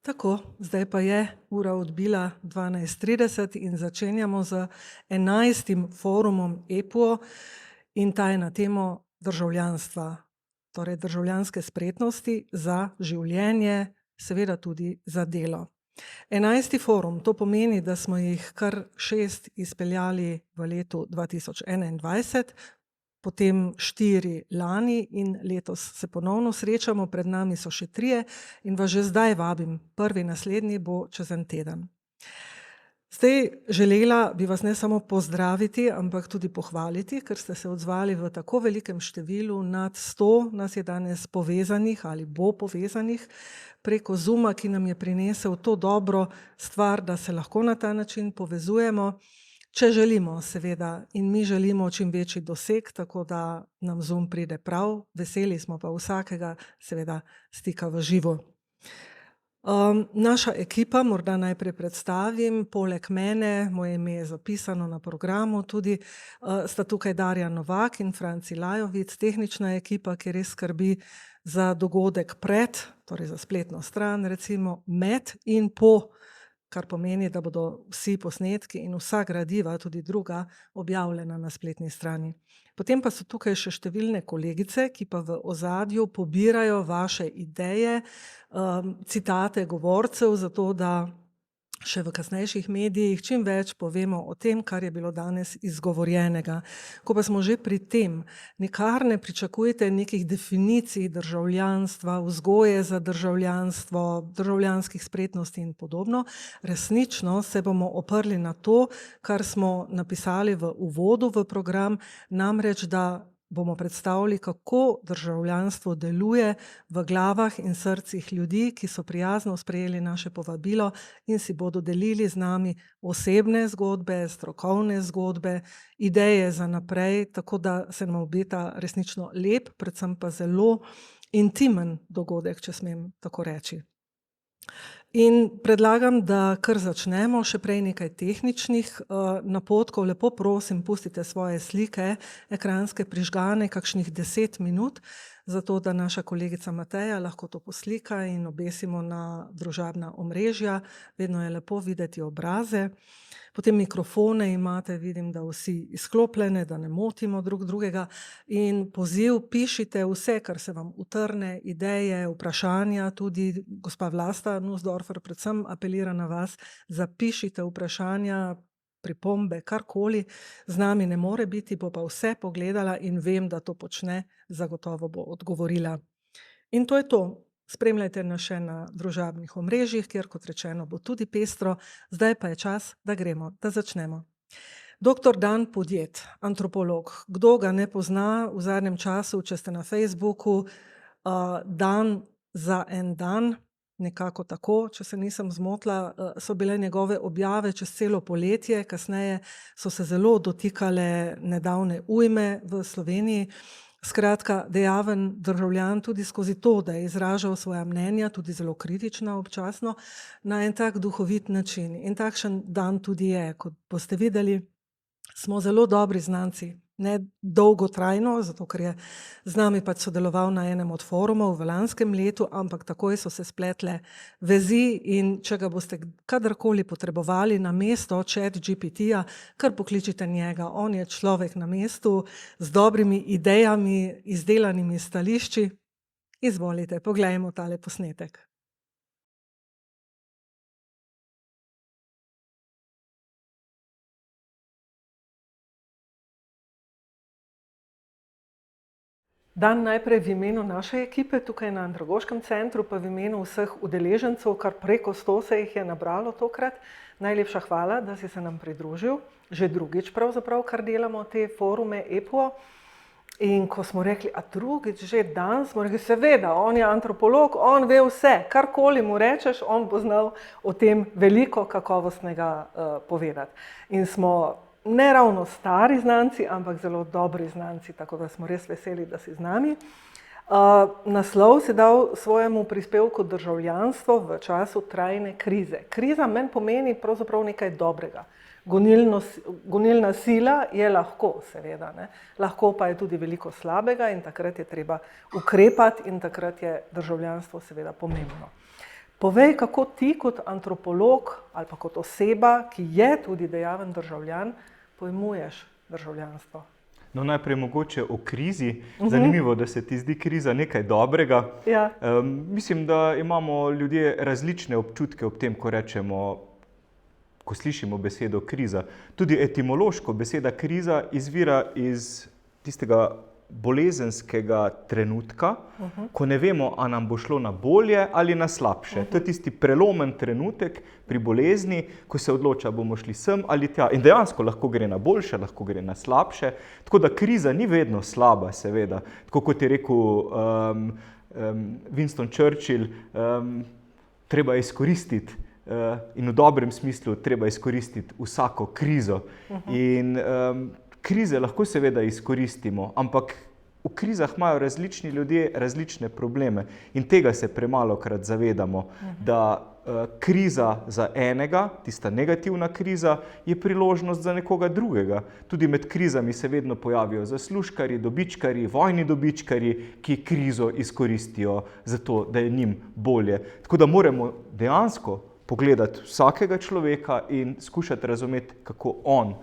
Tako, zdaj pa je ura odbila 12:30 in začenjamo z 11. forumom EPUO in ta je na temo državljanstva, torej državljanske spretnosti za življenje, seveda tudi za delo. 11. forum, to pomeni, da smo jih kar 6 izpeljali v letu 2021, potem 4 lani in letos se ponovno srečamo, pred nami so še 3 in vas že zdaj vabim, prvi naslednji bo čez en teden. Zdaj, želela bi vas ne samo pozdraviti, ampak tudi pohvaliti, ker ste se odzvali v tako velikem številu, nad 100 nas je danes povezanih ali bo povezanih preko Zooma, ki nam je prinesel to dobro stvar, da se lahko na ta način povezujemo. Če želimo, seveda, in mi želimo čim večji doseg, tako da nam Zoom pride prav, veseli smo pa vsakega, seveda, stika v živo. Naša ekipa, morda najprej predstavim, poleg mene, moje ime je zapisano na programu, tudi sta tukaj Darja Novak in Franci Lajovic, tehnična ekipa, ki res skrbi za dogodek pred, torej za spletno stran, recimo med in po, kar pomeni, da bodo vsi posnetki in vsa gradiva, tudi druga, objavljena na spletni strani. Potem pa so tukaj še številne kolegice, ki pa v ozadju pobirajo vaše ideje, citate govorcev, zato da še v kasnejših medijih čim več povemo o tem, kar je bilo danes izgovorjenega. Ko pa smo že pri tem, nikar ne pričakujte nekih definicij državljanstva, vzgoje za državljanstvo, državljanskih spretnosti in podobno. Resnično se bomo oprli na to, kar smo napisali v uvodu v program, namreč da bomo predstavili, kako državljanstvo deluje v glavah in srcih ljudi, ki so prijazno sprejeli naše povabilo in si bodo delili z nami osebne zgodbe, strokovne zgodbe, ideje za naprej, tako da se nam obeta resnično lep, predvsem pa zelo intimen dogodek, če smem tako reči. In predlagam, da kar začnemo, še prej nekaj tehničnih napotkov. Lepo prosim, pustite svoje slike, ekranske prižgane, kakšnih 10 minut, zato da naša kolegica Mateja lahko to poslika in obesimo na družabna omrežja. Vedno je lepo videti obraze. Potem mikrofone imate, vidim, da vsi izklopljene, da ne motimo drug drugega. In poziv, pišite vse, kar se vam utrne, ideje, vprašanja, tudi gospa Vlasta Nussdorfer predvsem apelira na vas, zapišite vprašanja, pripombe, karkoli, z nami ne more biti, bo pa vse pogledala in vem, da to počne, zagotovo bo odgovorila. In to je to. Spremljajte nas še na družabnih omrežjih, kjer, kot rečeno, bo tudi pestro. Zdaj pa je čas, da gremo, da začnemo. Dr. Dan Podjed, antropolog. Kdo ga ne pozna v zadnjem času, če ste na Facebooku, dan za en dan, nekako tako, če se nisem zmotila, so bile njegove objave čez celo poletje, kasneje so se zelo dotikale nedavne ujme v Sloveniji. Skratka, dejaven državljan tudi skozi to, da je izražal svoja mnenja, tudi zelo kritična občasno, na en tak duhovit način. In takšen dan tudi je, kot boste videli, smo zelo dobri znanci. Ne dolgotrajno, zato ker je z nami pač sodeloval na enem od forumov v lanskem letu, ampak takoj so se spletle vezi in če ga boste kadarkoli potrebovali na mesto ChatGPT-ja, kar pokličite njega. On je človek na mestu z dobrimi idejami, izdelanimi stališči. Izvolite, poglejmo tale posnetek. Dan najprej v imenu naše ekipe tukaj na Andragoškem centru, pa v imenu vseh udeležencev, kar preko 100 se jih je nabralo tokrat. Najlepša hvala, da si se nam pridružil. Že drugič pravzaprav, kar delamo te forume EPUO. In ko smo rekli, a drugič že dan, smo rekli, seveda, on je antropolog, on ve vse, karkoli mu rečeš, on bo znal o tem veliko kakovostnega povedati. In smo ne ravno stari znanci, ampak zelo dobri znanci, tako da smo res veseli, da si z nami. Naslov si dal svojemu prispevku Državljanstvo v času trajne krize. Kriza meni pomeni pravzaprav nekaj dobrega. Gonilna sila je lahko, seveda, ne? Lahko pa je tudi veliko slabega in takrat je treba ukrepati in takrat je državljanstvo seveda pomembno. Povej, kako ti kot antropolog ali pa kot oseba, ki je tudi dejaven državljan, pojmuješ državljanstvo? No, najprej mogoče o krizi. Zanimivo, da se ti zdi kriza nekaj dobrega. Ja. Mislim, da imamo ljudje različne občutke ob tem, ko slišimo besedo kriza. Tudi etimološko beseda kriza izvira iz tistega bolezenskega trenutka, ko ne vemo, a nam bo šlo na bolje ali na slabše. To je tisti prelomen trenutek pri bolezni, ko se odloča, bomo šli sem ali tja. In dejansko lahko gre na boljše, lahko gre na slabše. Tako da kriza ni vedno slaba, seveda. Tako kot je rekel Winston Churchill, treba izkoristiti in v dobrem smislu treba izkoristiti vsako krizo. In krize lahko seveda izkoristimo, ampak v krizah imajo različni ljudje različne probleme in tega se premalokrat zavedamo, da kriza za enega, tista negativna kriza, je priložnost za nekoga drugega. Tudi med krizami se vedno pojavijo zaslužkarji, dobičkarji, vojni dobičkarji, ki krizo izkoristijo za to, da je njim bolje. Tako da moramo dejansko pogledati vsakega človeka in skušati razumeti, kako on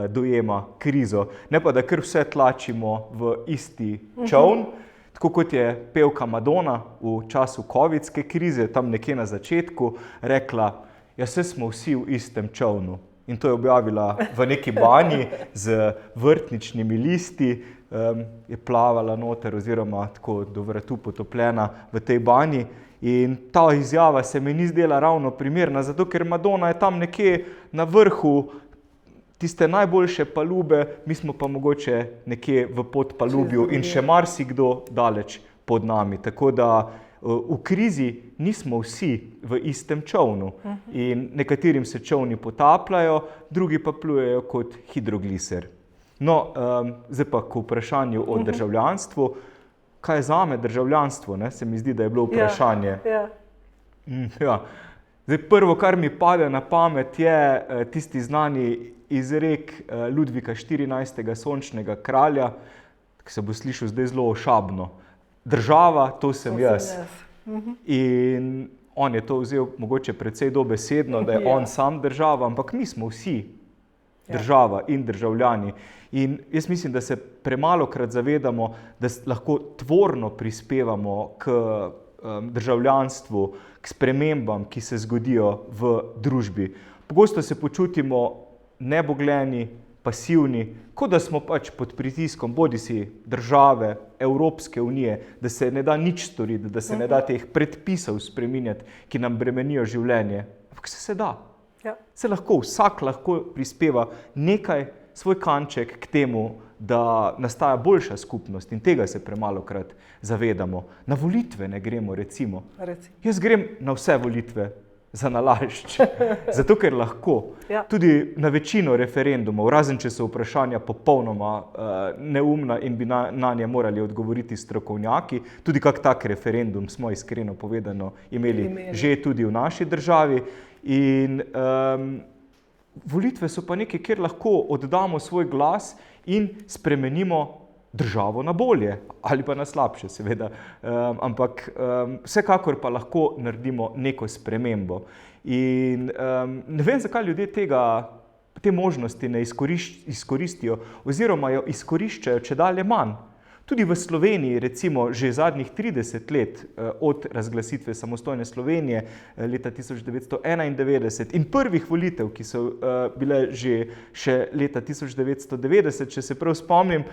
dojema krizo. Ne pa, da kar vse tlačimo v isti čoln, tako kot je pevka Madonna v času covidske krize, tam nekje na začetku, rekla, ja, saj smo vsi v istem čolnu. In to je objavila v neki banji z vrtničnimi listi, je plavala noter oziroma tako do vratu potopljena v tej banji. In ta izjava se mi ni zdela ravno primerna, zato ker Madonna je tam nekje na vrhu tiste najboljše palube, mi smo pa mogoče nekje v podpalubju in še marsikdo daleč pod nami. Tako da v krizi nismo vsi v istem čolnu in nekaterim se čolni potapljajo, drugi pa plujejo kot hidrogliser. No, zdaj pa k vprašanju o državljanstvu. Kaj je zame državljanstvo, ne? Se mi zdi, da je bilo vprašanje. Ja. Zdaj, prvo, kar mi pade na pamet, je tisti znani izrek Ludvika XIV. Sončnega kralja, ki se bo slišal zdaj zelo ošabno. Država, to sem jaz. In on je to vzel mogoče precej dobesedno, da je on sam država, ampak mi smo vsi država in državljani. In jaz mislim, da se premalokrat zavedamo, da lahko tvorno prispevamo k državljanstvu, k spremembam, ki se zgodijo v družbi. Pogosto se počutimo nebogljeni, pasivni, kot da smo pač pod pritiskom bodisi države, Evropske unije, da se ne da nič storiti, da se ne da teh predpisov spreminjati, ki nam bremenijo življenje. Ampak se da. Se lahko, vsak lahko prispeva nekaj, svoj kanček k temu, da nastaja boljša skupnost in tega se premalokrat zavedamo. Na volitve ne gremo, recimo. Jaz grem na vse volitve za nalašč, zato ker lahko. Tudi na večino referendumov, razen če so vprašanja popolnoma neumna in bi nanje morali odgovoriti strokovnjaki, tudi kak tak referendum smo iskreno povedano imeli že tudi v naši državi. In volitve so pa nekaj, kjer lahko oddamo svoj glas in spremenimo državo na bolje ali pa na slabše, seveda. Ampak vsekakor pa lahko naredimo neko spremembo. In ne vem, zakaj ljudje te možnosti ne izkoristijo oziroma jo izkoriščajo čedalje manj. Tudi v Sloveniji, recimo, že zadnjih 30 let od razglasitve samostojne Slovenije leta 1991 in prvih volitev, ki so bile že še leta 1990, če se prav spomnim,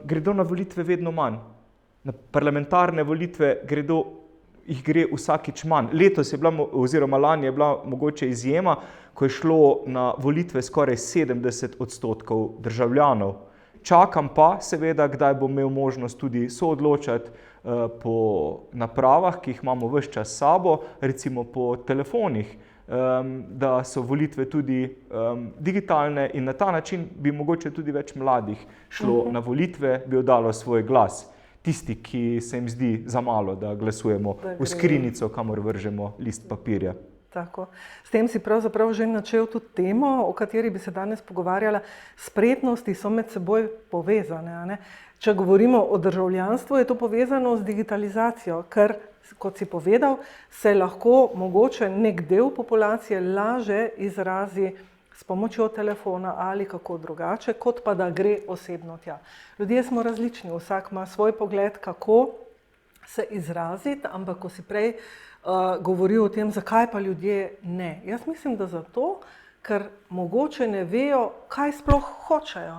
gredo na volitve vedno manj. Na parlamentarne volitve jih gre vsakič manj. Letos je bila, oziroma lani je bila mogoče izjema, ko je šlo na volitve skoraj 70% državljanov. Čakam pa, seveda, kdaj bom imel možnost tudi soodločati po napravah, ki jih imamo ves čas s sabo, recimo po telefonih, da so volitve tudi digitalne in na ta način bi mogoče tudi več mladih šlo na volitve, bi oddalo svoj glas. Tisti, ki se jim zdi za malo, da glasujemo v skrinjico, kamor vržemo list papirja. Tako. S tem si pravzaprav že načel tudi temo, o kateri bi se danes pogovarjala. Spretnosti so med seboj povezane. A ne? Če govorimo o državljanstvu, je to povezano z digitalizacijo, ker, kot si povedal, se lahko mogoče nek del populacije laže izrazi s pomočjo telefona ali kako drugače, kot pa da gre osebno tja. Ljudje smo različni, vsak ima svoj pogled, kako se izraziti, ampak ko si prej govoril o tem, zakaj pa ljudje ne. Jaz mislim, da zato, ker mogoče ne vejo, kaj sploh hočejo,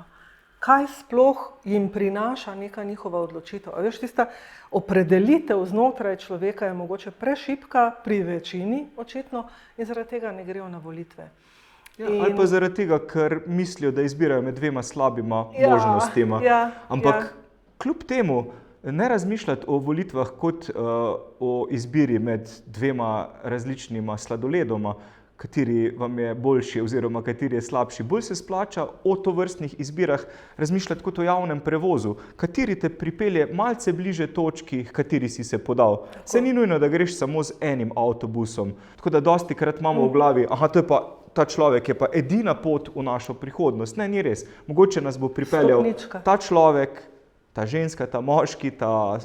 kaj sploh jim prinaša neka njihova odločitev. A veš, tista opredelitev znotraj človeka je mogoče prešibka pri večini, očitno, in zaradi tega ne grejo na volitve. Ja, ali pa zaradi tega, ker mislijo, da izbirajo med dvema slabima možnostima. Ampak kljub temu, ne razmišljati o volitvah kot o izbiri med dvema različnima sladoledoma, kateri vam je boljši oziroma kateri je slabši. Bolj se splača o tovrstnih izbirah razmišljati kot o javnem prevozu, kateri te pripelje malce bliže točki, kateri si se podal. Se ni nujno, da greš samo z enim avtobusom. Tako da dostikrat imamo v glavi, ta človek je pa edina pot v našo prihodnost. Ne, ni res. Mogoče nas bo pripeljal ta človek, ta ženska, ta moški, ta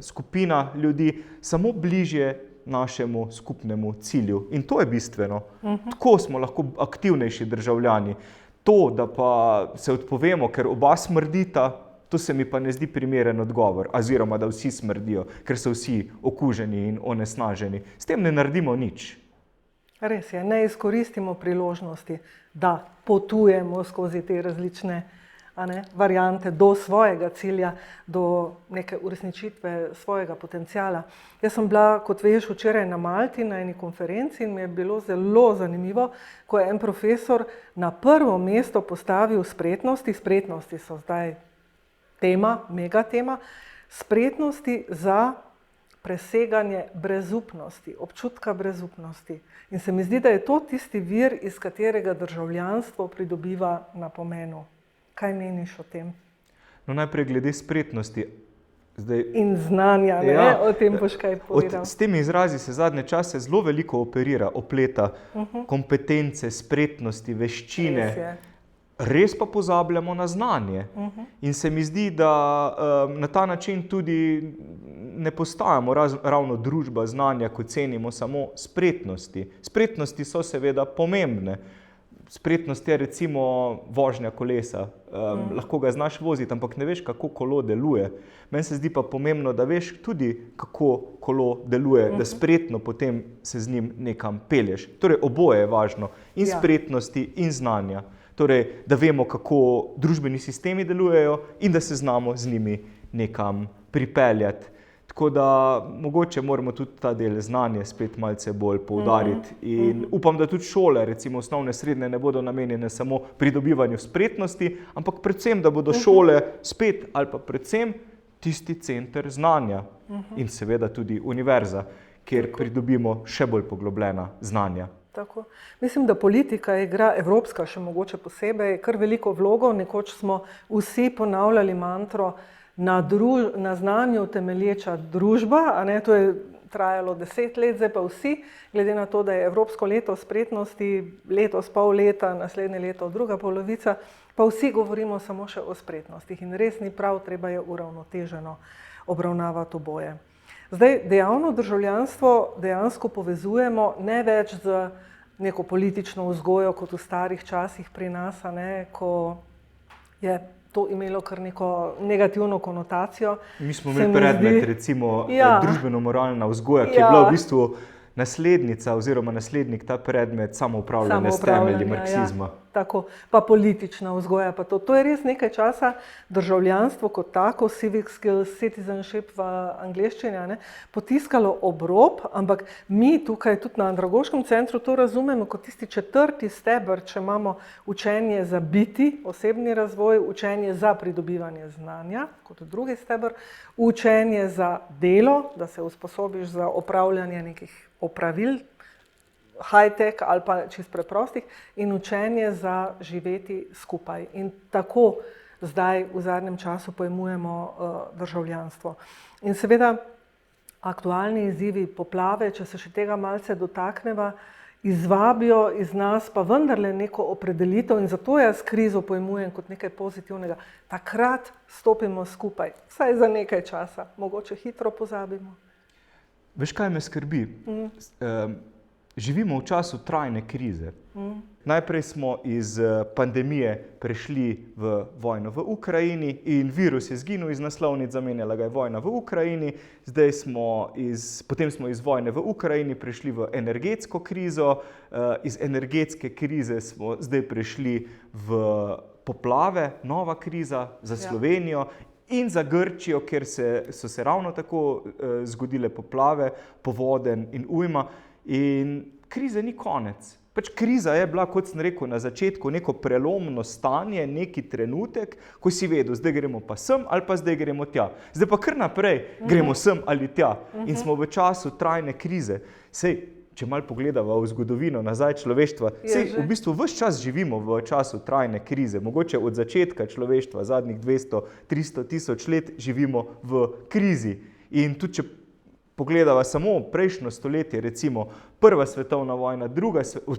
skupina ljudi, samo bližje našemu skupnemu cilju. In to je bistveno. Tako smo lahko aktivnejši državljani. To, da pa se odpovemo, ker oba smrdita, to se mi pa ne zdi primeren odgovor. Oziroma, da vsi smrdijo, ker so vsi okuženi in onesnaženi. S tem ne naredimo nič. Res je, ne izkoristimo priložnosti, da potujemo skozi te različne variante do svojega cilja, do neke uresničitve svojega potenciala. Jaz sem bila, kot veš, včeraj na Malti na eni konferenci in mi je bilo zelo zanimivo, ko je en profesor na prvo mesto postavil spretnosti. Spretnosti so zdaj tema, mega tema, spretnosti za preseganje brezupnosti, občutka brezupnosti. In se mi zdi, da je to tisti vir, iz katerega državljanstvo pridobiva na pomenu. Kaj meniš o tem? No, najprej glede spretnosti. In znanja, o tem boš kaj povedal. S temi izrazi se zadnje čase zelo veliko operira, opleta kompetence, spretnosti, veščine. Res pa pozabljamo na znanje. In se mi zdi, da na ta način tudi ne postajamo ravno družba znanja, ko cenimo samo spretnosti. Spretnosti so seveda pomembne. Spretnost je recimo vožnja kolesa. Lahko ga znaš voziti, ampak ne veš, kako kolo deluje. Meni se zdi pa pomembno, da veš tudi, kako kolo deluje, da spretno potem se z njim nekam pelješ. Torej, oboje je važno. In spretnosti, in znanja. Torej, da vemo, kako družbeni sistemi delujejo in da se znamo z njimi nekam pripeljati. Tako da mogoče moramo tudi ta del znanja spet malce bolj poudariti. In upam, da tudi šole, recimo osnovne, srednje, ne bodo namenjene samo pridobivanju spretnosti, ampak predvsem, da bodo šole spet ali pa predvsem tisti center znanja. In seveda tudi univerza, kjer pridobimo še bolj poglobljena znanja. Tako. Mislim, da politika igra, evropska še mogoče posebej, kar veliko vlogo. Nekoč smo vsi ponavljali mantro na znanju temelječa družba, to je trajalo 10 let, zdaj pa vsi, glede na to, da je Evropsko leto spretnosti, letos pol leta, naslednje leto druga polovica, pa vsi govorimo samo še o spretnostih in res ni prav, treba je uravnoteženo obravnavati oboje. Zdaj, dejavno državljanstvo dejansko povezujemo ne več z neko politično vzgojo, kot v starih časih pri nas, ko je to imelo kar neko negativno konotacijo. Mi smo imeli predmet, recimo, družbeno-moralna vzgoja, ki je bila v bistvu naslednica oziroma naslednik ta predmet samoupravljanja s temelji marksizma. Tako, pa politična vzgoja. Pa to je res nekaj časa državljanstvo kot tako, civic skills, citizenship v angleščini, potiskalo ob rob, ampak mi tukaj tudi na Andragoškem centru to razumemo kot tisti 4. steber, če imamo učenje za biti, osebni razvoj, učenje za pridobivanje znanja, kot 2. steber, učenje za delo, da se usposobiš za opravljanje nekih opravil, high-tech ali pa čist preprostih, in učenje za živeti skupaj. In tako zdaj v zadnjem času pojmujemo državljanstvo. In seveda aktualni izzivi poplave, če se še tega malce dotakneva, izvabijo iz nas pa vendarle neko opredelitev in zato jaz krizo pojmujem kot nekaj pozitivnega. Takrat stopimo skupaj, vsaj za nekaj časa, mogoče hitro pozabimo. Veš, kaj me skrbi? Živimo v času trajne krize. Najprej smo iz pandemije prešli v vojno v Ukrajini in virus je zginil iz naslovnic, zamenjala ga je vojna v Ukrajini. Potem smo iz vojne v Ukrajini prešli v energetsko krizo, iz energetske krize smo zdaj prešli v poplave, nova kriza za Slovenijo in za Grčijo, kjer so se ravno tako zgodile poplave, povodenj in ujma. In krize ni konec. Kriza je bila, kot sem rekel na začetku, neko prelomno stanje, neki trenutek, ko si vedel, zdaj gremo pa sem ali pa zdaj gremo tja. Zdaj pa kar naprej gremo sem ali tja. In smo v času trajne krize. Sej, če malo pogledava v zgodovino nazaj človeštva, v bistvu ves čas živimo v času trajne krize. Mogoče od začetka človeštva, zadnjih 200-300 tisoč let živimo v krizi. In tudi, če pogledava samo prejšnjo stoletje, recimo Prva svetovna vojna,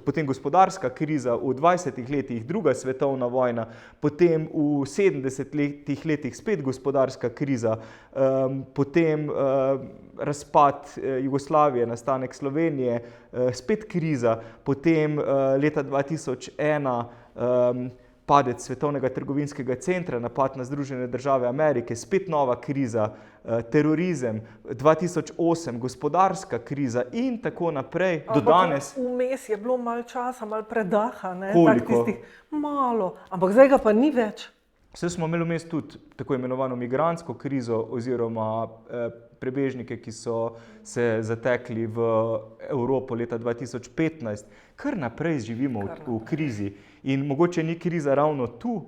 potem gospodarska kriza v 20 letih, Druga svetovna vojna, potem v 70 letih spet gospodarska kriza, potem razpad Jugoslavije, nastanek Slovenije, spet kriza, potem leta 2001 padec Svetovnega trgovinskega centra, napad na Združene države Amerike, spet nova kriza, terorizem, 2008 gospodarska kriza in tako naprej do danes. Vmes je bilo malo časa, malo predaha, ne? Koliko? Malo, ampak zdaj ga pa ni več. Vse smo imeli vmes tudi tako imenovano migrantsko krizo oziroma prebežnike, ki so se zatekli v Evropo leta 2015. Kar naprej živimo v krizi. In mogoče ni kriza ravno tu,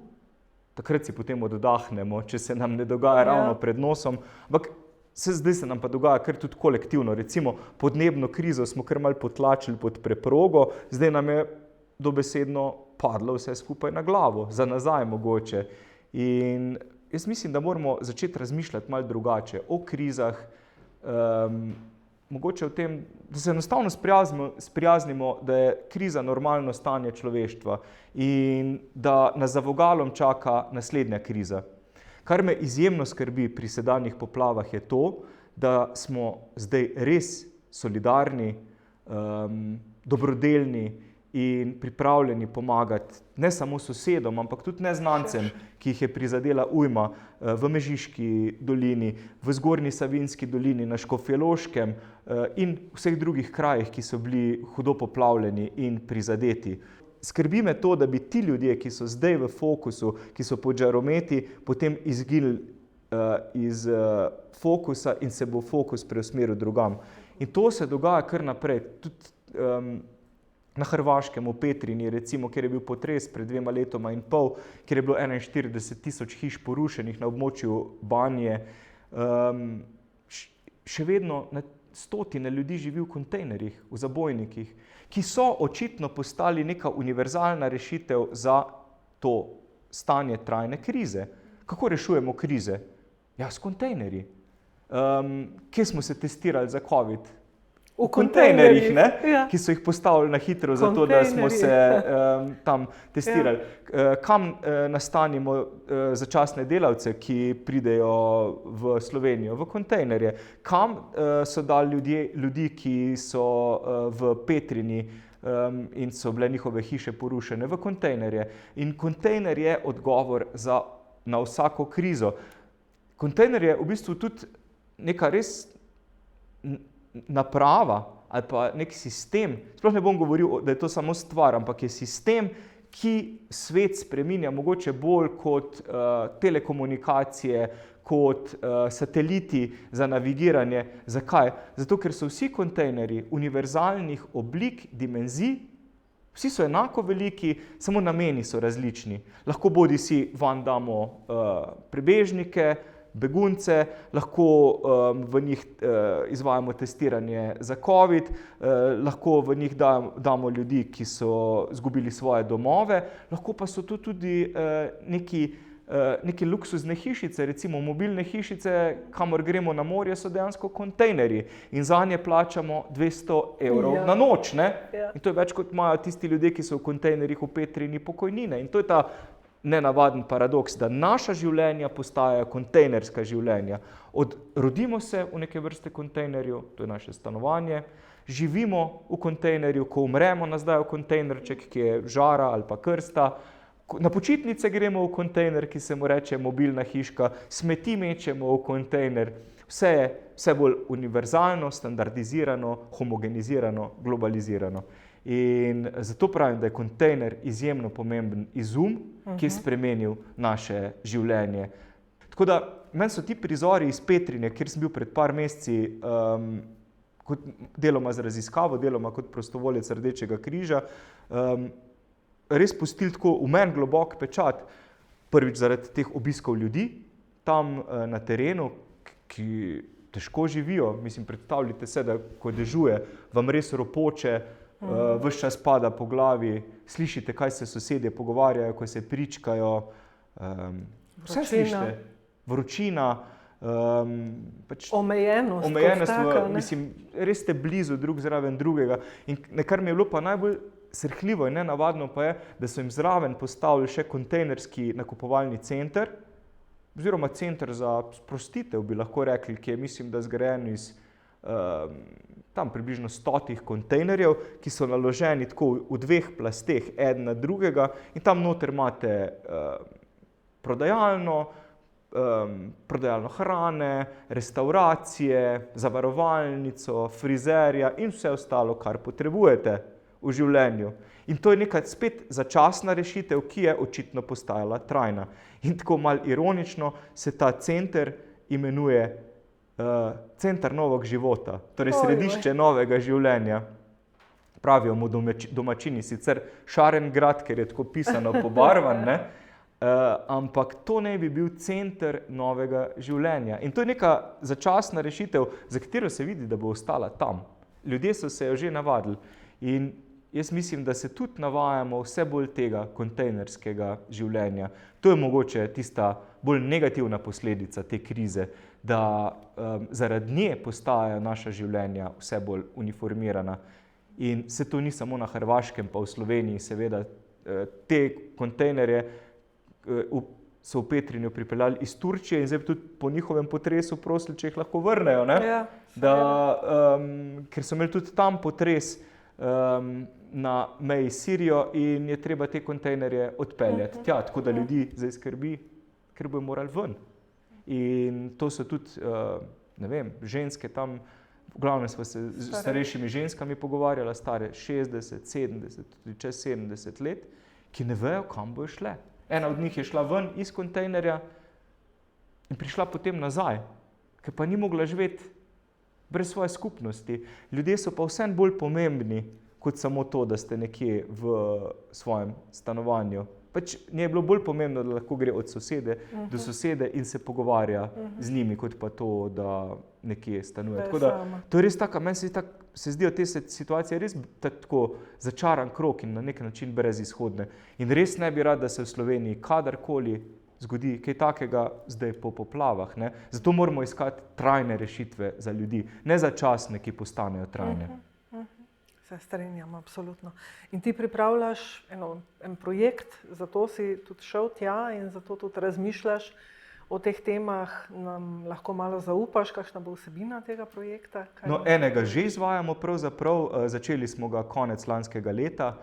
takrat si potem oddahnemo, če se nam ne dogaja ravno pred nosom, ampak zdaj se nam pa dogaja kar tudi kolektivno. Recimo podnebno krizo smo kar malo potlačili pod preprogo, zdaj nam je dobesedno padlo vse skupaj na glavo, za nazaj mogoče. In jaz mislim, da moramo začeti razmišljati malo drugače o krizah, mogoče o tem, da se enostavno sprijaznimo, da je kriza normalno stanje človeštva in da nas za vogalom čaka naslednja kriza. Kar me izjemno skrbi pri sedanjih poplavah je to, da smo zdaj res solidarni, dobrodelni in pripravljeni pomagati ne samo sosedom, ampak tudi neznancem, ki jih je prizadela ujma v Mežiški dolini, v Zgornji Savinjski dolini, na Škofjeloškem in vseh drugih krajih, ki so bili hudo poplavljeni in prizadeti. Skrbi me to, da bi ti ljudje, ki so zdaj v fokusu, ki so pod žarometi, potem izginili iz fokusa in se bo fokus preusmeril drugam. In to se dogaja kar naprej. Tudi na Hrvaškem, v Petrini, recimo, kjer je bil potres pred 2 letoma in pol, kjer je bilo 41 tisoč hiš porušenih na območju Banije, še vedno na stotine ljudi živi v kontejnerjih, v zabojnikih, ki so očitno postali neka univerzalna rešitev za to stanje trajne krize. Kako rešujemo krize? Ja, s kontejnerji. Kje smo se testirali za COVID? V kontejnerjih, ne? Ja. Ki so jih postavili na hitro, zato da smo se tam testirali. Ja. Kam nastanimo začasne delavce, ki pridejo v Slovenijo? V kontejnerje. Kam so dali ljudi, ki so v Petrini in so bile njihove hiše porušene? V kontejnerje. In kontejner je odgovor na vsako krizo. Kontejner je v bistvu tudi neka res naprava ali pa nek sistem, sploh ne bom govoril, da je to samo stvar, ampak je sistem, ki svet spreminja mogoče bolj kot telekomunikacije, kot sateliti za navigiranje. Zakaj? Zato, ker so vsi kontejnerji univerzalnih oblik, dimenzij, vsi so enako veliki, samo nameni so različni. Lahko bodisi van damo prebežnike, begunce, lahko v njih izvajamo testiranje za COVID, lahko v njih damo ljudi, ki so izgubili svoje domove, lahko pa so to tudi neki neke luksuzne hišice, recimo mobilne hišice, kamor gremo na morje, so dejansko kontejnerji in zanje plačamo 200 € na noč. Ne? In to je več kot imajo tisti ljudje, ki so v kontejnerjih v Petrini pokojnine. In to je ta nenavaden paradoks, da naša življenja postajajo kontejnerska življenja. Rodimo se v neke vrste kontejnerju, to je naše stanovanje, živimo v kontejnerju, ko umremo, nas dajo kontejnerček, ki je žara ali pa krsta, na počitnice gremo v kontejner, ki se mu reče mobilna hiška, smeti mečemo v kontejner, vse je vse bolj univerzalno, standardizirano, homogenizirano, globalizirano. In zato pravim, da je kontejner izjemno pomemben izum, ki je spremenil naše življenje. Tako da, meni so ti prizori iz Petrine, kjer sem bil pred par meseci, kot deloma z raziskavo, deloma kot prostovoljec Rdečega križa, res pustili tako v meni globok pečat. Prvič zaradi teh obiskov ljudi tam na terenu, ki težko živijo. Mislim, predstavljate se, da ko dežuje, vam res ropoče, ves čas pada po glavi, slišite, kaj se sosedje pogovarjajo, ko se pričkajo, vse slišite. Vročina, omejenost, mislim, res ste blizu drug zraven drugega. In kar mi je bilo pa najbolj srhljivo in nenavadno pa je, da so jim zraven postavili še kontejnerski nakupovalni center, oziroma center za sprostitev, bi lahko rekli, ki je, mislim, da zgrajen iz tam približno 100 kontejnerjev, ki so naloženi tako v dveh plasteh, eden na drugega, in tam noter imate prodajalno hrane, restauracije, zavarovalnico, frizerja in vse ostalo, kar potrebujete v življenju. In to je neka spet začasna rešitev, ki je očitno postajala trajna. In tako malo ironično se ta center imenuje Center novega života, torej središče novega življenja. Pravijo mu domačini, sicer šaren grad, ker je tako pisano pobarvan, ne? Ampak to naj bi bil center novega življenja. In to je neka začasna rešitev, za katero se vidi, da bo ostala tam. Ljudje so se jo že navadili. In jaz mislim, da se tudi navajamo vse bolj tega kontejnerskega življenja. To je mogoče tista bolj negativna posledica te krize, da zaradi nje postajajo naša življenja vse bolj uniformirana. In se to ni samo na Hrvaškem, pa v Sloveniji, seveda te kontejnerje so v Petrinjo pripeljali iz Turčije in zdaj tudi po njihovem potresu prosili, če jih lahko vrnejo, ne? Ker so imeli tudi tam potres na meji s Sirijo in je treba te kontejnerje odpeljati tja, tako da ljudi zdaj skrbi, ker bojo morali ven. In to so tudi, ne vem, ženske tam, v glavnem smo se s starejšimi ženskami pogovarjala, stare 60, 70, tudi čez 70 let, ki ne vejo, kam bojo šle. Ena od njih je šla ven iz kontejnerja in prišla potem nazaj, ker pa ni mogla živeti brez svoje skupnosti. Ljudje so pa vseeno bolj pomembni, kot samo to, da ste nekje v svojem stanovanju. Pač njej je bilo bolj pomembno, da lahko gre od sosede do sosede in se pogovarja z njimi, kot pa to, da nekje stanuje. Tako da, to je res tako, meni se zdijo te situacije res tako začaran krog in na nek način brezizhodne. In res ne bi rad, da se v Sloveniji kadarkoli zgodi kaj takega zdaj po poplavah, ne? Zato moramo iskati trajne rešitve za ljudi, ne začasne, ki postanejo trajne. Se strinjam, absolutno. In ti pripravljaš en projekt, zato si tudi šel tja in zato tudi razmišljaš o teh temah, nam lahko malo zaupaš, kakšna bo vsebina tega projekta? No, enega že izvajamo pravzaprav, začeli smo ga konec lanskega leta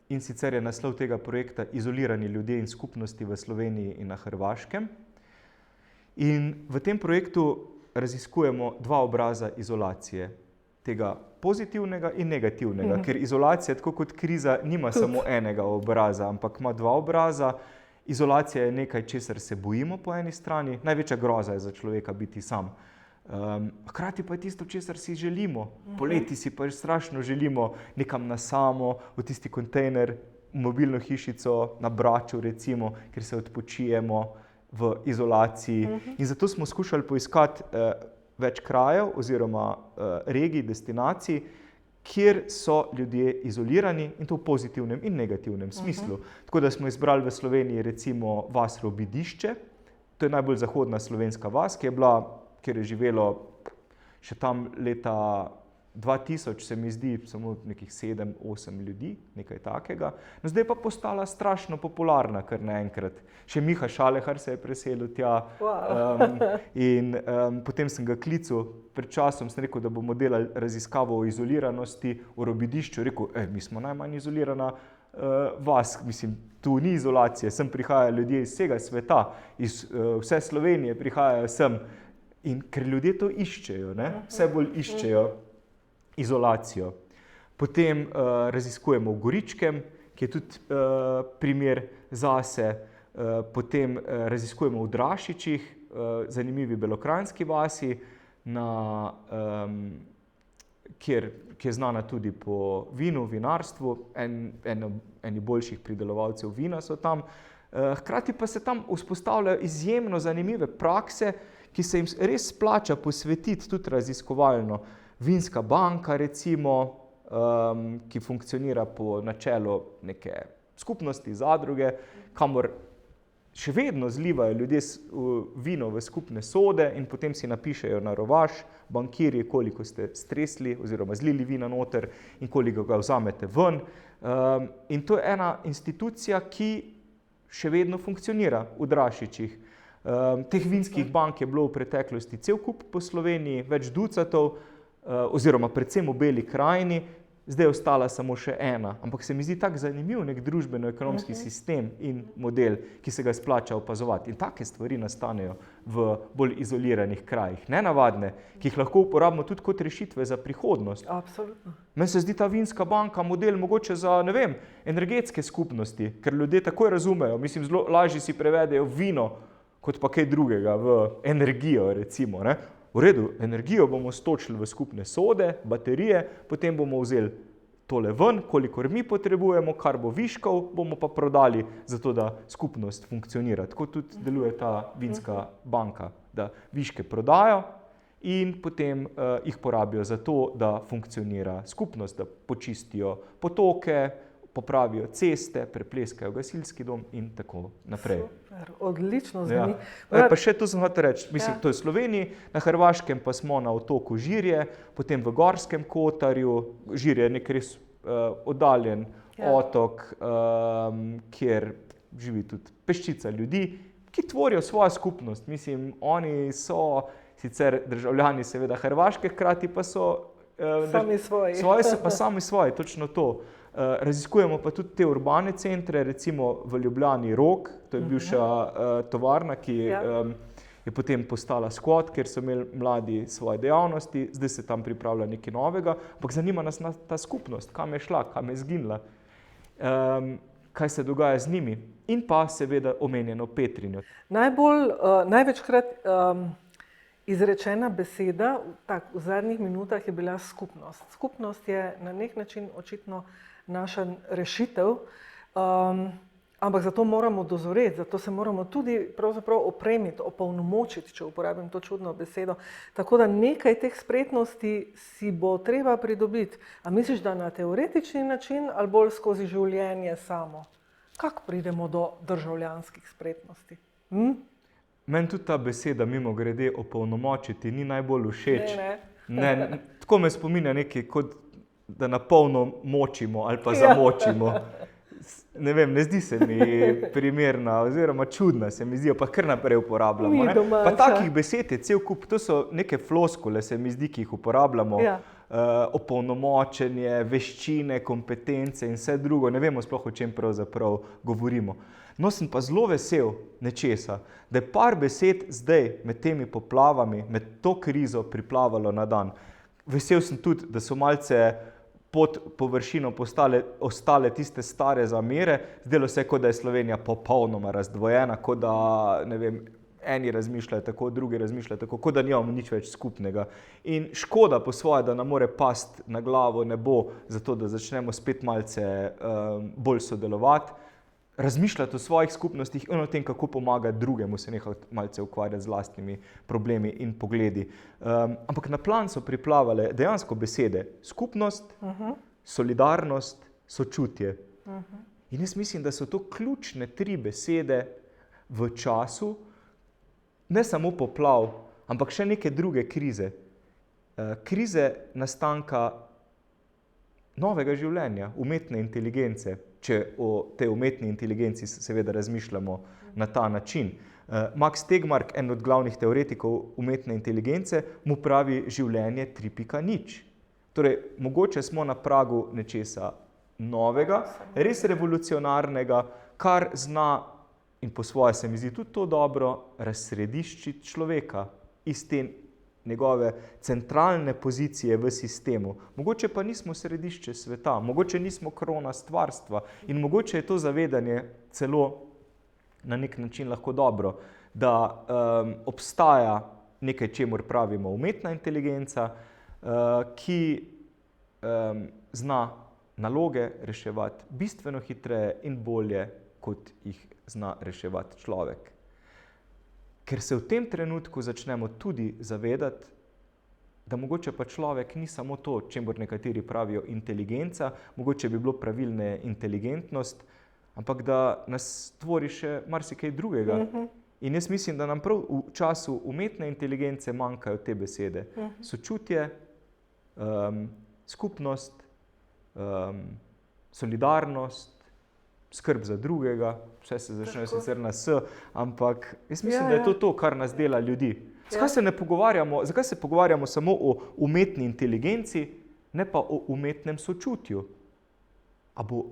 in sicer je naslov tega projekta Izolirani ljudje in skupnosti v Sloveniji in na Hrvaškem. In v tem projektu raziskujemo dva obraza izolacije, tega pozitivnega in negativnega, ker izolacija, tako kot kriza, nima samo enega obraza, ampak ima dva obraza. Izolacija je nekaj, česar se bojimo po eni strani, največja groza je za človeka biti sam. Hkrati pa je tisto, česar si želimo. Poleti si pa strašno želimo nekam na samo, v tisti kontejner, v mobilno hišico, na Braču recimo, kjer se odpočijemo v izolaciji. In zato smo skušali poiskati več krajev oziroma regij, destinacij, kjer so ljudje izolirani in to v pozitivnem in negativnem smislu. Tako da smo izbrali v Sloveniji recimo vas Robidišče, to je najbolj zahodna slovenska vas, kjer je živelo še tam leta 2000, se mi zdi, samo nekih 7-8 ljudi, nekaj takega. No, zdaj pa postala strašno popularna kar naenkrat. Še Miha Šalehar se je preselil tja. Potem sem ga klical pred časom, sem rekel, da bomo delali raziskavo o izoliranosti v Robidišču. Rekel, mi smo najmanj izolirana vas, mislim, tu ni izolacije, sem prihajajo ljudje iz vsega sveta, iz vse Slovenije prihajajo sem. In ker ljudje to iščejo, vse bolj iščejo izolacijo. Potem raziskujemo v Goričkem, ki je tudi primer zase. Potem raziskujemo v Drašičih, zanimivi Belokranjski vasi, kjer je znana tudi po vinu, vinarstvu, eni boljših pridelovalcev vina so tam. Hkrati pa se tam vzpostavljajo izjemno zanimive prakse, ki se jim res splača posvetiti tudi raziskovalno. Vinska banka recimo, ki funkcionira po načelu neke skupnosti, zadruge, kamor še vedno zlivajo ljudje vino v skupne sode in potem si napišejo na rovaš, bankirji, koliko ste stresli oziroma zlili vina noter in koliko ga vzamete ven. In to je ena institucija, ki še vedno funkcionira v Drašičih. Teh vinskih bank je bilo v preteklosti cel kup po Sloveniji, več ducatov, oziroma predvsem v Beli krajini, zdaj je ostala samo še ena. Ampak se mi zdi tak zanimiv nek družbeno-ekonomski sistem in model, ki se ga splača opazovati. In take stvari nastanejo v bolj izoliranih krajih, nenavadne, ki jih lahko uporabimo tudi kot rešitve za prihodnost. Absolutno. Meni se zdi ta vinska banka model mogoče za, ne vem, energetske skupnosti, ker ljudje takoj razumejo, mislim, zelo lažje si prevedejo vino, kot pa kaj drugega, v energijo recimo, V redu, energijo bomo stočili v skupne sode, baterije, potem bomo vzeli tole ven, kolikor mi potrebujemo, kar bo viškov, bomo pa prodali, zato da skupnost funkcionira. Tako tudi deluje ta vinska banka, da viške prodajo in potem jih porabijo za to, da funkcionira skupnost, da počistijo potoke, popravijo ceste, prepleskajo gasilski dom in tako naprej. Super, odlično zveni. Pa še to sem hotel reči, mislim, to je v Sloveniji, na Hrvaškem pa smo na otoku Žirje, potem v Gorskem Kotarju, Žirje je nek res oddaljen otok, kjer živi tudi peščica ljudi, ki tvorijo svojo skupnost. Mislim, oni so sicer državljani seveda Hrvaške, hkrati pa so sami svoji. Svoji so pa sami svoji, točno to. Raziskujemo pa tudi te urbane centre, recimo v Ljubljani Rog, to je bivša tovarna, ki je potem postala skvot, kjer so imeli mladi svoje dejavnosti, zdaj se tam pripravlja nekaj novega, ampak zanima nas ta skupnost, kam je šla, kam je zginila, kaj se dogaja z njimi in pa seveda omenjeno Petrinjo. Največkrat izrečena beseda v zadnjih minutah je bila skupnost. Skupnost je na nek način očitno naša rešitev, ampak zato moramo dozoreti, zato se moramo tudi pravzaprav opremiti, opolnomočiti, če uporabim to čudno besedo. Tako da nekaj teh spretnosti si bo treba pridobiti. A misliš, da na teoretični način ali bolj skozi življenje samo? Kako pridemo do državljanskih spretnosti? Meni tudi ta beseda, mimogrede, opolnomočiti, ni najbolj všeč. Tako me spominja nekaj, kot da napolno močimo ali pa zamočimo. Ne vem, ne zdi se mi primerna oziroma čudna, se mi zdijo, pa kar naprej uporabljamo. Pa takih besed je cel kup, to so neke floskule, se mi zdi, ki jih uporabljamo. Opolnomočenje, veščine, kompetence in vse drugo, ne vemo sploh, o čem pravzaprav govorimo. No, sem pa zelo vesel nečesa, da je par besed zdaj med temi poplavami, med to krizo priplavalo na dan. Vesel sem tudi, da so malce pod površino ostale tiste stare zamere. Zdelo se, kot da je Slovenija popolnoma razdvojena, kot da, ne vem, eni razmišljajo tako, drugi razmišljajo tako, kot da nimamo nič več skupnega. In škoda po svoje, da nam more pasti na glavo nebo, zato da začnemo spet malce bolj sodelovati. razmišljati o svojih skupnostih in o tem, kako pomagati drugemu, se nehati malce ukvarjati z lastnimi problemi in pogledi. Ampak na plan so priplavale dejansko besede skupnost, solidarnost, sočutje. In jaz mislim, da so to ključne 3 besede v času, ne samo poplav, ampak še neke druge krize. Krize nastanka novega življenja, umetne inteligence, če o tej umetni inteligenci seveda razmišljamo na ta način. Max Tegmark, en od glavnih teoretikov umetne inteligence, mu pravi življenje 3.0. Torej, mogoče smo na pragu nečesa novega, res revolucionarnega, kar zna, in po svoje se mi zdi tudi to dobro, razsrediščiti človeka iz te njegove centralne pozicije v sistemu. Mogoče pa nismo središče sveta, mogoče nismo krona stvarstva in mogoče je to zavedanje celo na nek način lahko dobro, da obstaja nekaj, čemur pravimo umetna inteligenca, ki zna naloge reševati bistveno hitreje in bolje, kot jih zna reševati človek. Ker se v tem trenutku začnemo tudi zavedati, da mogoče pa človek ni samo to, čemur nekateri pravijo inteligenca, mogoče bi bilo pravilne inteligentnost, ampak da nas tvori še marsikaj drugega. In jaz mislim, da nam prav v času umetne inteligence manjkajo te besede. Sočutje, skupnost, solidarnost, skrb za drugega, vse se začne sicer na S, ampak jaz mislim, da je to to, kar nas dela ljudi. Zakaj se pogovarjamo samo o umetni inteligenci, ne pa o umetnem sočutju? A bo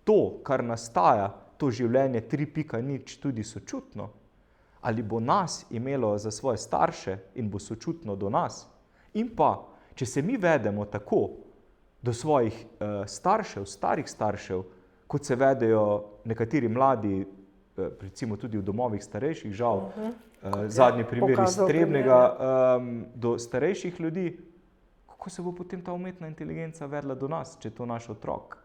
to, kar nastaja, to življenje 3.0 tudi sočutno? Ali bo nas imelo za svoje starše in bo sočutno do nas? In pa, če se mi vedemo tako do svojih staršev, starih staršev, kot se vedejo nekateri mladi, recimo tudi v domovih starejših, žal, zadnji primer iz Trebnjega, do starejših ljudi, kako se bo potem ta umetna inteligenca vedla do nas, če je to naš otrok?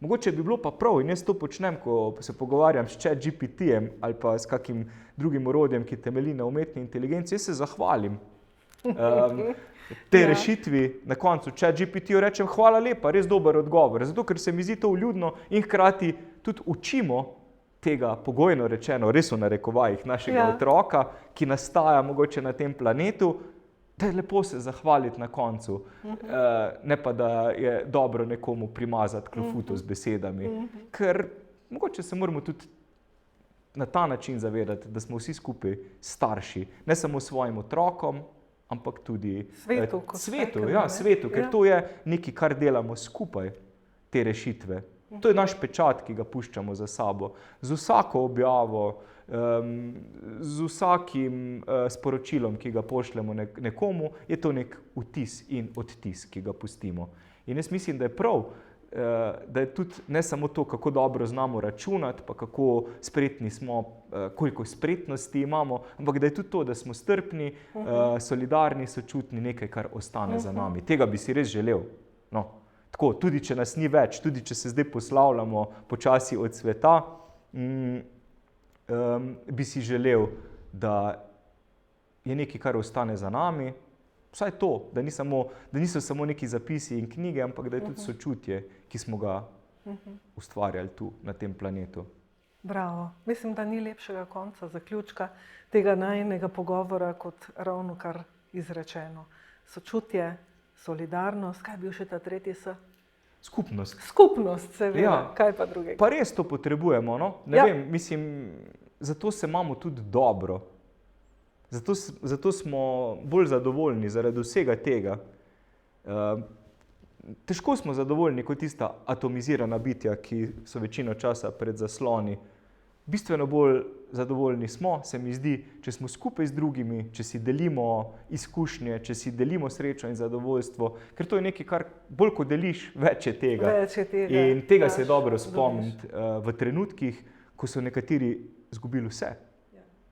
Mogoče bi bilo pa prav, in jaz to počnem, ko se pogovarjam s ChatGPT-jem ali pa s kakim drugim orodjem, ki temelji na umetni inteligenci, jaz se zahvalim tej rešitvi, na koncu ChatGPT-ju rečem hvala lepa, res dober odgovor, zato ker se mi zdi to vljudno in hkrati tudi učimo tega, pogojno rečeno, res v narekovajih, našega otroka, ki nastaja mogoče na tem planetu, da je lepo se zahvaliti na koncu, ne pa da je dobro nekomu primazati klofuto z besedami, ker mogoče se moramo tudi na ta način zavedati, da smo vsi skupaj starši, ne samo svojim otrokom, ampak tudi svetu, ker to je nekaj, kar delamo skupaj, te rešitve. To je naš pečat, ki ga puščamo za sabo. Z vsako objavo, z vsakim sporočilom, ki ga pošljemo nekomu, je to nek vtis in odtis, ki ga pustimo. In jaz mislim, da je prav, da je tudi ne samo to, kako dobro znamo računati, pa kako spretni smo, koliko spretnosti imamo, ampak da je tudi to, da smo strpni, solidarni, sočutni, nekaj, kar ostane za nami. Tega bi si res želel. No, tako, tudi če nas ni več, tudi če se zdaj poslavljamo počasi od sveta, bi si želel, da je nekaj, kar ostane za nami, vsaj to, da niso samo neki zapisi in knjige, ampak da je tudi sočutje, ki smo ga ustvarjali tu, na tem planetu. Bravo. Mislim, da ni lepšega konca, zaključka tega najinega pogovora, kot ravno kar izrečeno. Sočutje, solidarnost, kaj je bil še ta tretji S? Skupnost. Skupnost, seveda. Kaj pa drugega? Pa res to potrebujemo, no? Ne vem, mislim, zato se imamo tudi dobro. Zato smo bolj zadovoljni zaradi vsega tega. Težko smo zadovoljni kot tista atomizirana bitja, ki so večino časa pred zasloni. Bistveno bolj zadovoljni smo, se mi zdi, če smo skupaj z drugimi, če si delimo izkušnje, če si delimo srečo in zadovoljstvo, ker to je nekaj, kar bolj kot deliš, več je tega. In tega se je dobro spomniti v trenutkih, ko so nekateri izgubili vse.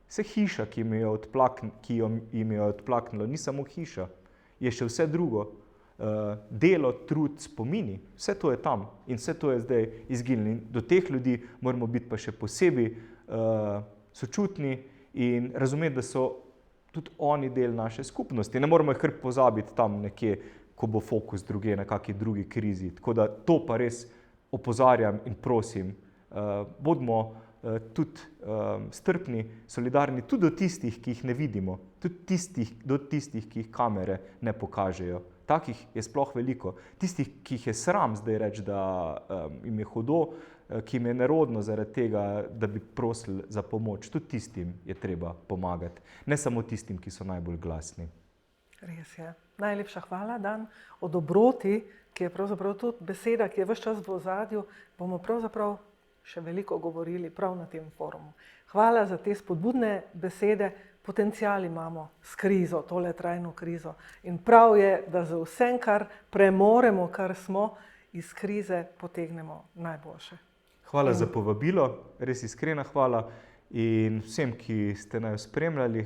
Vse hiša, ki jim je odplaknilo, ni samo hiša, je še vse drugo. delo, trud, spomini, vse to je tam in vse to je zdaj izginilo. In do teh ljudi moramo biti pa še posebej sočutni in razumeti, da so tudi oni del naše skupnosti. Ne moramo jih kar pozabiti tam nekje, ko bo fokus druge na kakšni drugi krizi. Tako da to pa res opozarjam in prosim, bodimo tudi strpni, solidarni, tudi do tistih, ki jih ne vidimo, tudi do tistih, ki jih kamere ne pokažejo. Takih je sploh veliko. Tistih, ki jih je sram zdaj reči, da jim je hudo, ki jim je nerodno zaradi tega, da bi prosili za pomoč. Tudi tistim je treba pomagati. Ne samo tistim, ki so najbolj glasni. Res je. Najlepša hvala, Dan. O dobroti, ki je pravzaprav tudi beseda, ki je ves čas v ozadju, bomo pravzaprav še veliko govorili prav na tem forumu. Hvala za te spodbudne besede. Potencial imamo s krizo, tole trajno krizo. In prav je, da za vsem, kar premoremo, kar smo, iz krize potegnemo najboljše. Hvala za povabilo, res iskrena hvala in vsem, ki ste nas spremljali.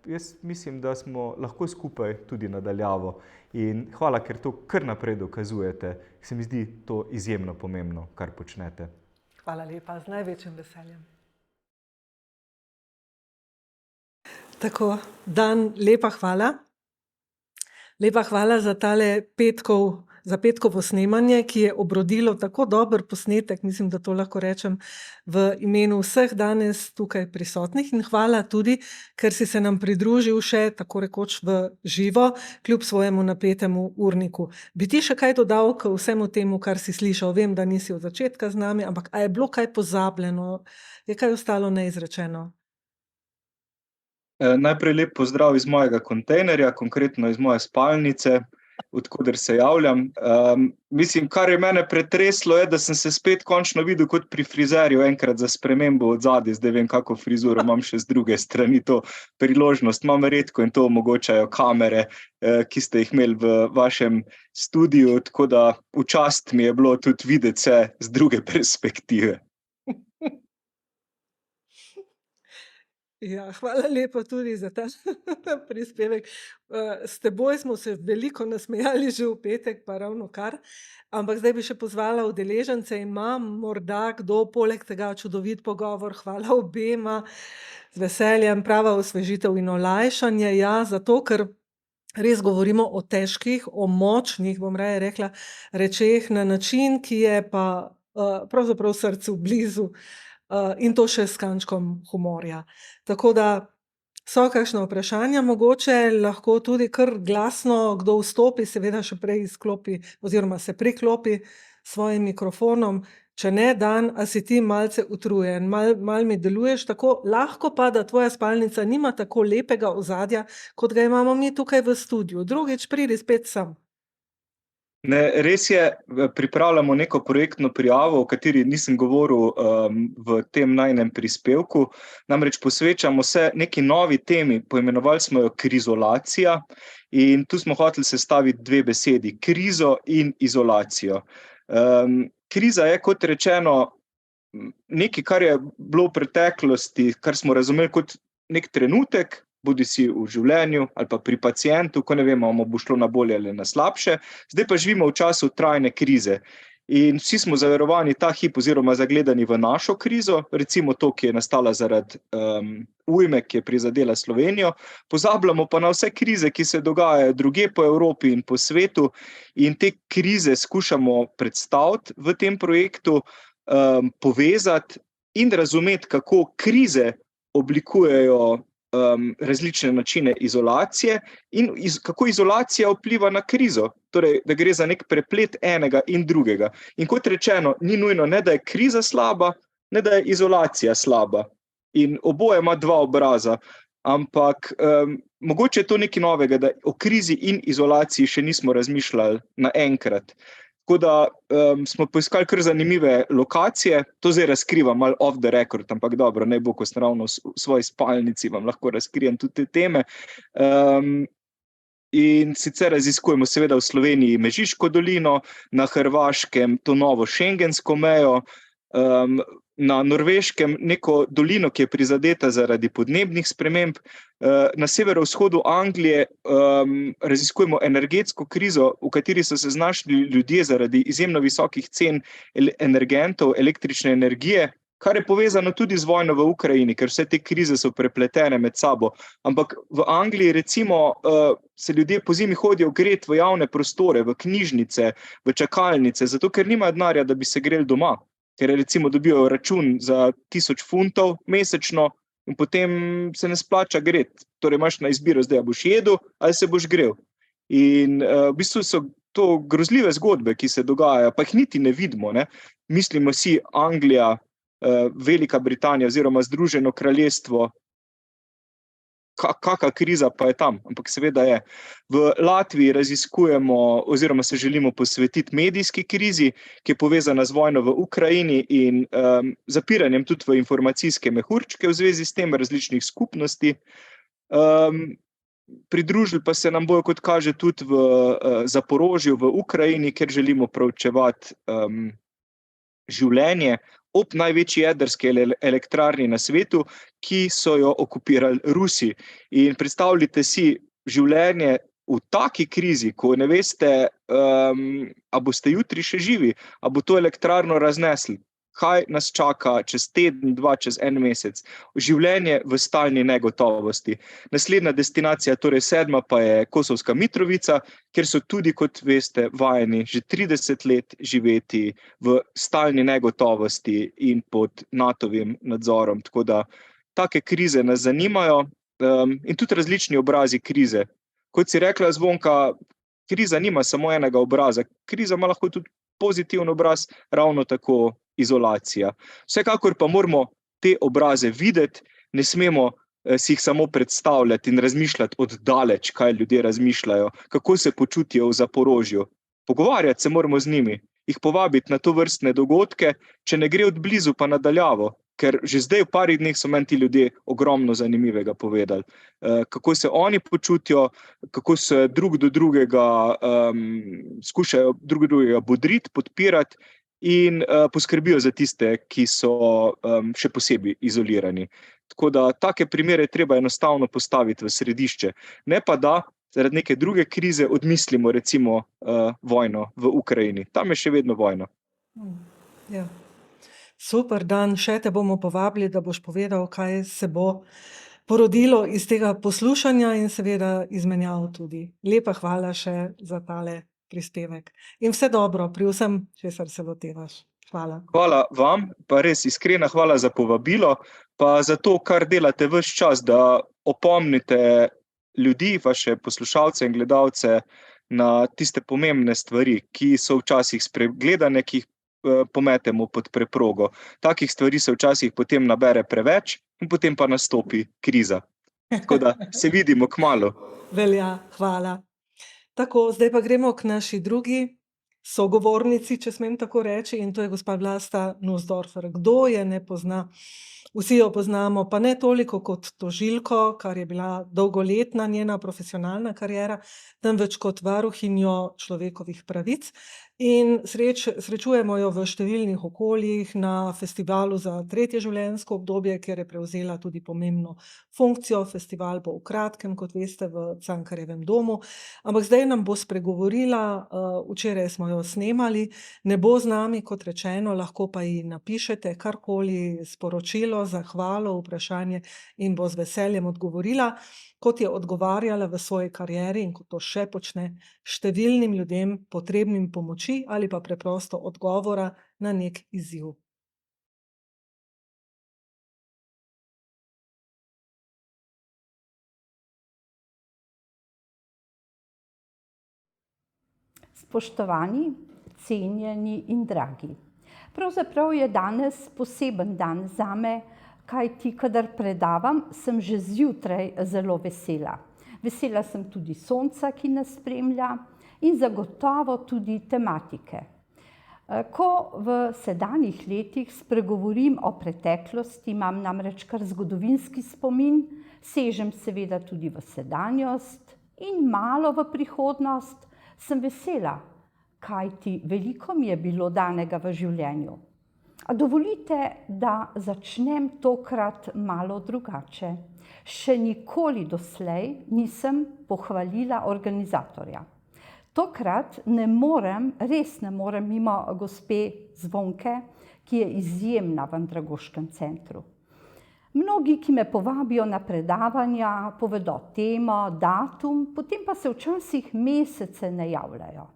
Jaz mislim, da smo lahko skupaj tudi nadaljavo in hvala, ker to kar naprej dokazujete. Se mi zdi to izjemno pomembno, kar počnete. Hvala lepa, z največjim veseljem. Tako, Dan, lepa hvala. Lepa hvala za tale petkovo snemanje, ki je obrodilo tako dober posnetek, mislim, da to lahko rečem v imenu vseh danes tukaj prisotnih in hvala tudi, ker si se nam pridružil še tako rekoč v živo, kljub svojemu napetemu urniku. Bi ti še kaj dodal k vsemu temu, kar si slišal? Vem, da nisi od začetka z nami, ampak a je bilo kaj pozabljeno? Je kaj ostalo neizrečeno? Najprej lep pozdrav iz mojega kontejnerja, konkretno iz moje spalnice, od koder se javljam. Mislim, kar je mene pretreslo, je, da sem se spet končno videl kot pri frizerju, enkrat za spremembo od zadaj, zdaj vem, kako frizuro imam še z druge strani, to priložnost imam redko in to omogočajo kamere, ki ste jih imeli v vašem studiu, tako da v čast mi je bilo tudi videti se z druge perspektive. Ja, hvala lepa tudi za ta prispevek. S teboj smo se veliko nasmejali že v petek, pa ravno kar. Ampak zdaj bi še pozvala udeležence, imam morda kdo poleg tega čudovit pogovor, hvala obema, z veseljem, prava osvežitev in olajšanje. Ja, zato, ker res govorimo o težkih, o močnih, bom raje rekla, rečeh na način, ki je pa pravzaprav srcu blizu. In to še s kančkom humorja. Tako da so kakšna vprašanja, mogoče lahko tudi kar glasno kdo vstopi, seveda še prej izklopi oziroma se priklopi s svojim mikrofonom. Če ne, Dan, a si ti malce utrujen, mal mi deluješ tako, lahko pa, da tvoja spalnica nima tako lepega ozadja, kot ga imamo mi tukaj v studiu. Drugič pridi spet sem. Ne, res je, pripravljamo neko projektno prijavo, o kateri nisem govoril v tem najinem prispevku. Namreč posvečamo se neki novi temi, poimenovali smo jo krizolacija in tu smo hoteli sestaviti dve besedi, krizo in izolacijo. Kriza je, kot rečeno, nekaj, kar je bilo v preteklosti, kar smo razumeli kot nek trenutek, bodisi v življenju ali pa pri pacientu, ko ne vemo, bo šlo na bolje ali na slabše. Zdaj pa živimo v času trajne krize. In vsi smo zaverovani ta hip oziroma zagledani v našo krizo, recimo to, ki je nastala zaradi ujme, ki je prizadela Slovenijo. Pozabljamo pa na vse krize, ki se dogajajo drugje po Evropi in po svetu in te krize skušamo predstaviti v tem projektu, povezati in razumeti, kako krize oblikujejo različne načine izolacije in kako izolacija vpliva na krizo, torej da gre za nek preplet enega in drugega. In kot rečeno, ni nujno ne, da je kriza slaba, ne, da je izolacija slaba. In oboje ima dva obraza, ampak mogoče je to nekaj novega, da o krizi in izolaciji še nismo razmišljali naenkrat. Tako da smo poiskali kar zanimive lokacije, to zdaj razkrivam malo off the record, ampak dobro, ne bo, ko sem ravno v svoji spalnici, vam lahko razkrijem tudi te teme. In sicer raziskujemo seveda v Sloveniji Mežiško dolino, na Hrvaškem to novo šengensko mejo, na Norveškem neko dolino, ki je prizadeta zaradi podnebnih sprememb. Na severovzhodu Anglije raziskujemo energetsko krizo, v kateri so se znašli ljudje zaradi izjemno visokih cen energentov, električne energije, kar je povezano tudi z vojno v Ukrajini, ker vse te krize so prepletene med sabo. Ampak v Angliji recimo se ljudje pozimi hodijo gret v javne prostore, v knjižnice, v čakalnice, zato ker nimajo denarja, da bi se greli doma. Ker recimo dobijo račun za 1000 funtov mesečno in potem se ne splača gret. Torej imaš na izbiro zdaj, boš jedel ali se boš grel. In v bistvu so to grozljive zgodbe, ki se dogajajo, pa jih niti ne vidimo. Ne? Mislimo si Anglija, Velika Britanija oziroma Združeno kraljestvo, kakšna kriza pa je tam, ampak seveda je. V Latviji raziskujemo oziroma se želimo posvetiti medijski krizi, ki je povezana z vojno v Ukrajini in zapiranjem tudi v informacijske mehurčke v zvezi s tem različnih skupnosti. Pridružili pa se nam bojo, kot kaže, tudi v Zaporožju v Ukrajini, kjer želimo proučevati življenje ob največji jedrski elektrarni na svetu, ki so jo okupirali Rusi. In predstavljajte si življenje v taki krizi, ko ne veste, a boste jutri še živi, a bo to elektrarno raznesli. Kaj nas čaka čez teden, dva, čez en mesec. Življenje v stalni negotovosti. Naslednja destinacija, torej 7. pa je Kosovska Mitrovica, kjer so tudi, kot veste, vajeni že 30 let živeti v stalni negotovosti in pod NATO-vim nadzorom. Tako da take krize nas zanimajo in tudi različni obrazi krize. Kot si rekla, Zvonka, kriza nima samo enega obraza. Kriza ima lahko tudi pozitiven obraz, ravno tako izolacija. Vsekakor pa moramo te obraze videti, ne smemo si jih samo predstavljati in razmišljati od daleč, kaj ljudje razmišljajo, kako se počutijo v Zaporožju. Pogovarjati se moramo z njimi, jih povabiti na to vrstne dogodke, če ne gre od blizu pa nadaljavo, ker že zdaj v parih dneh so meni ti ljudje ogromno zanimivega povedali. Kako se oni počutijo, kako se drug do drugega skušajo drug drugega bodriti, podpirati in poskrbijo za tiste, ki so še posebej izolirani. Tako da take primere treba enostavno postaviti v središče. Ne pa da zaradi neke druge krize odmislimo recimo vojno v Ukrajini. Tam je še vedno vojna. Ja. Super, Dan, še te bomo povabili, da boš povedal, kaj se bo porodilo iz tega poslušanja in seveda izmenjav tudi. Lepa hvala še za tale prispevek. In vse dobro pri vsem, česar se lotevaš. Hvala. Hvala vam, pa res iskrena hvala za povabilo, pa za to, kar delate ves čas, da opomnite ljudi, vaše poslušalce in gledalce na tiste pomembne stvari, ki so včasih spregledane, ki jih pometemo pod preprogo. Takih stvari se včasih potem nabere preveč in potem pa nastopi kriza. Tako da se vidimo kmalu. Velja, hvala. Tako, zdaj pa gremo k naši drugi sogovornici, če smem tako reči, in to je gospa Vlasta Nussdorfer. Kdo je ne pozna? Vsi jo poznamo, pa ne toliko kot tožilko, kar je bila dolgoletna njena profesionalna kariera, temveč kot varuhinjo človekovih pravic. In srečujemo jo v številnih okoljih, na festivalu za tretje življenjsko obdobje, kjer je prevzela tudi pomembno funkcijo. Festival bo v kratkem, kot veste, v Cankarjevem domu. Ampak zdaj nam bo spregovorila, včeraj smo jo snemali, ne bo z nami, kot rečeno, lahko pa ji napišete karkoli, sporočilo, zahvalo, vprašanje in bo z veseljem odgovorila, kot je odgovarjala v svoji karieri in kot to še počne številnim ljudem potrebnim pomoči ali pa preprosto odgovora na nek izziv. Spoštovani, cenjeni in dragi. Pravzaprav je danes poseben dan zame, kajti kadar predavam, sem že zjutraj zelo vesela. Vesela sem tudi sonca, ki nas spremlja, in zagotovo tudi tematike. Ko v sedanjih letih spregovorim o preteklosti, imam namreč kar zgodovinski spomin, sežem seveda tudi v sedanjost in malo v prihodnost, sem vesela, kajti veliko mi je bilo danega v življenju. A dovolite, da začnem tokrat malo drugače. Še nikoli doslej nisem pohvalila organizatorja. Tokrat res ne morem mimo gospe Zvonke, ki je izjemna v Andragoškem centru. Mnogi, ki me povabijo na predavanja, povedo temo, datum, potem pa se včasih mesece ne javljajo.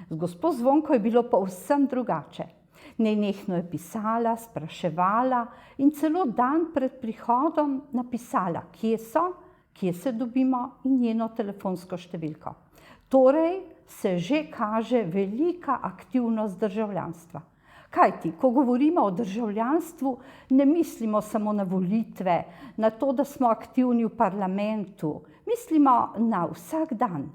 Z gospo Zvonko je bilo pa vsem drugače. Nenehno je pisala, spraševala in celo dan pred prihodom napisala, kje so, kje se dobimo in njeno telefonsko številko. Torej se že kaže velika aktivnost državljanstva. Kajti, ko govorimo o državljanstvu, ne mislimo samo na volitve, na to, da smo aktivni v parlamentu, mislimo na vsak dan,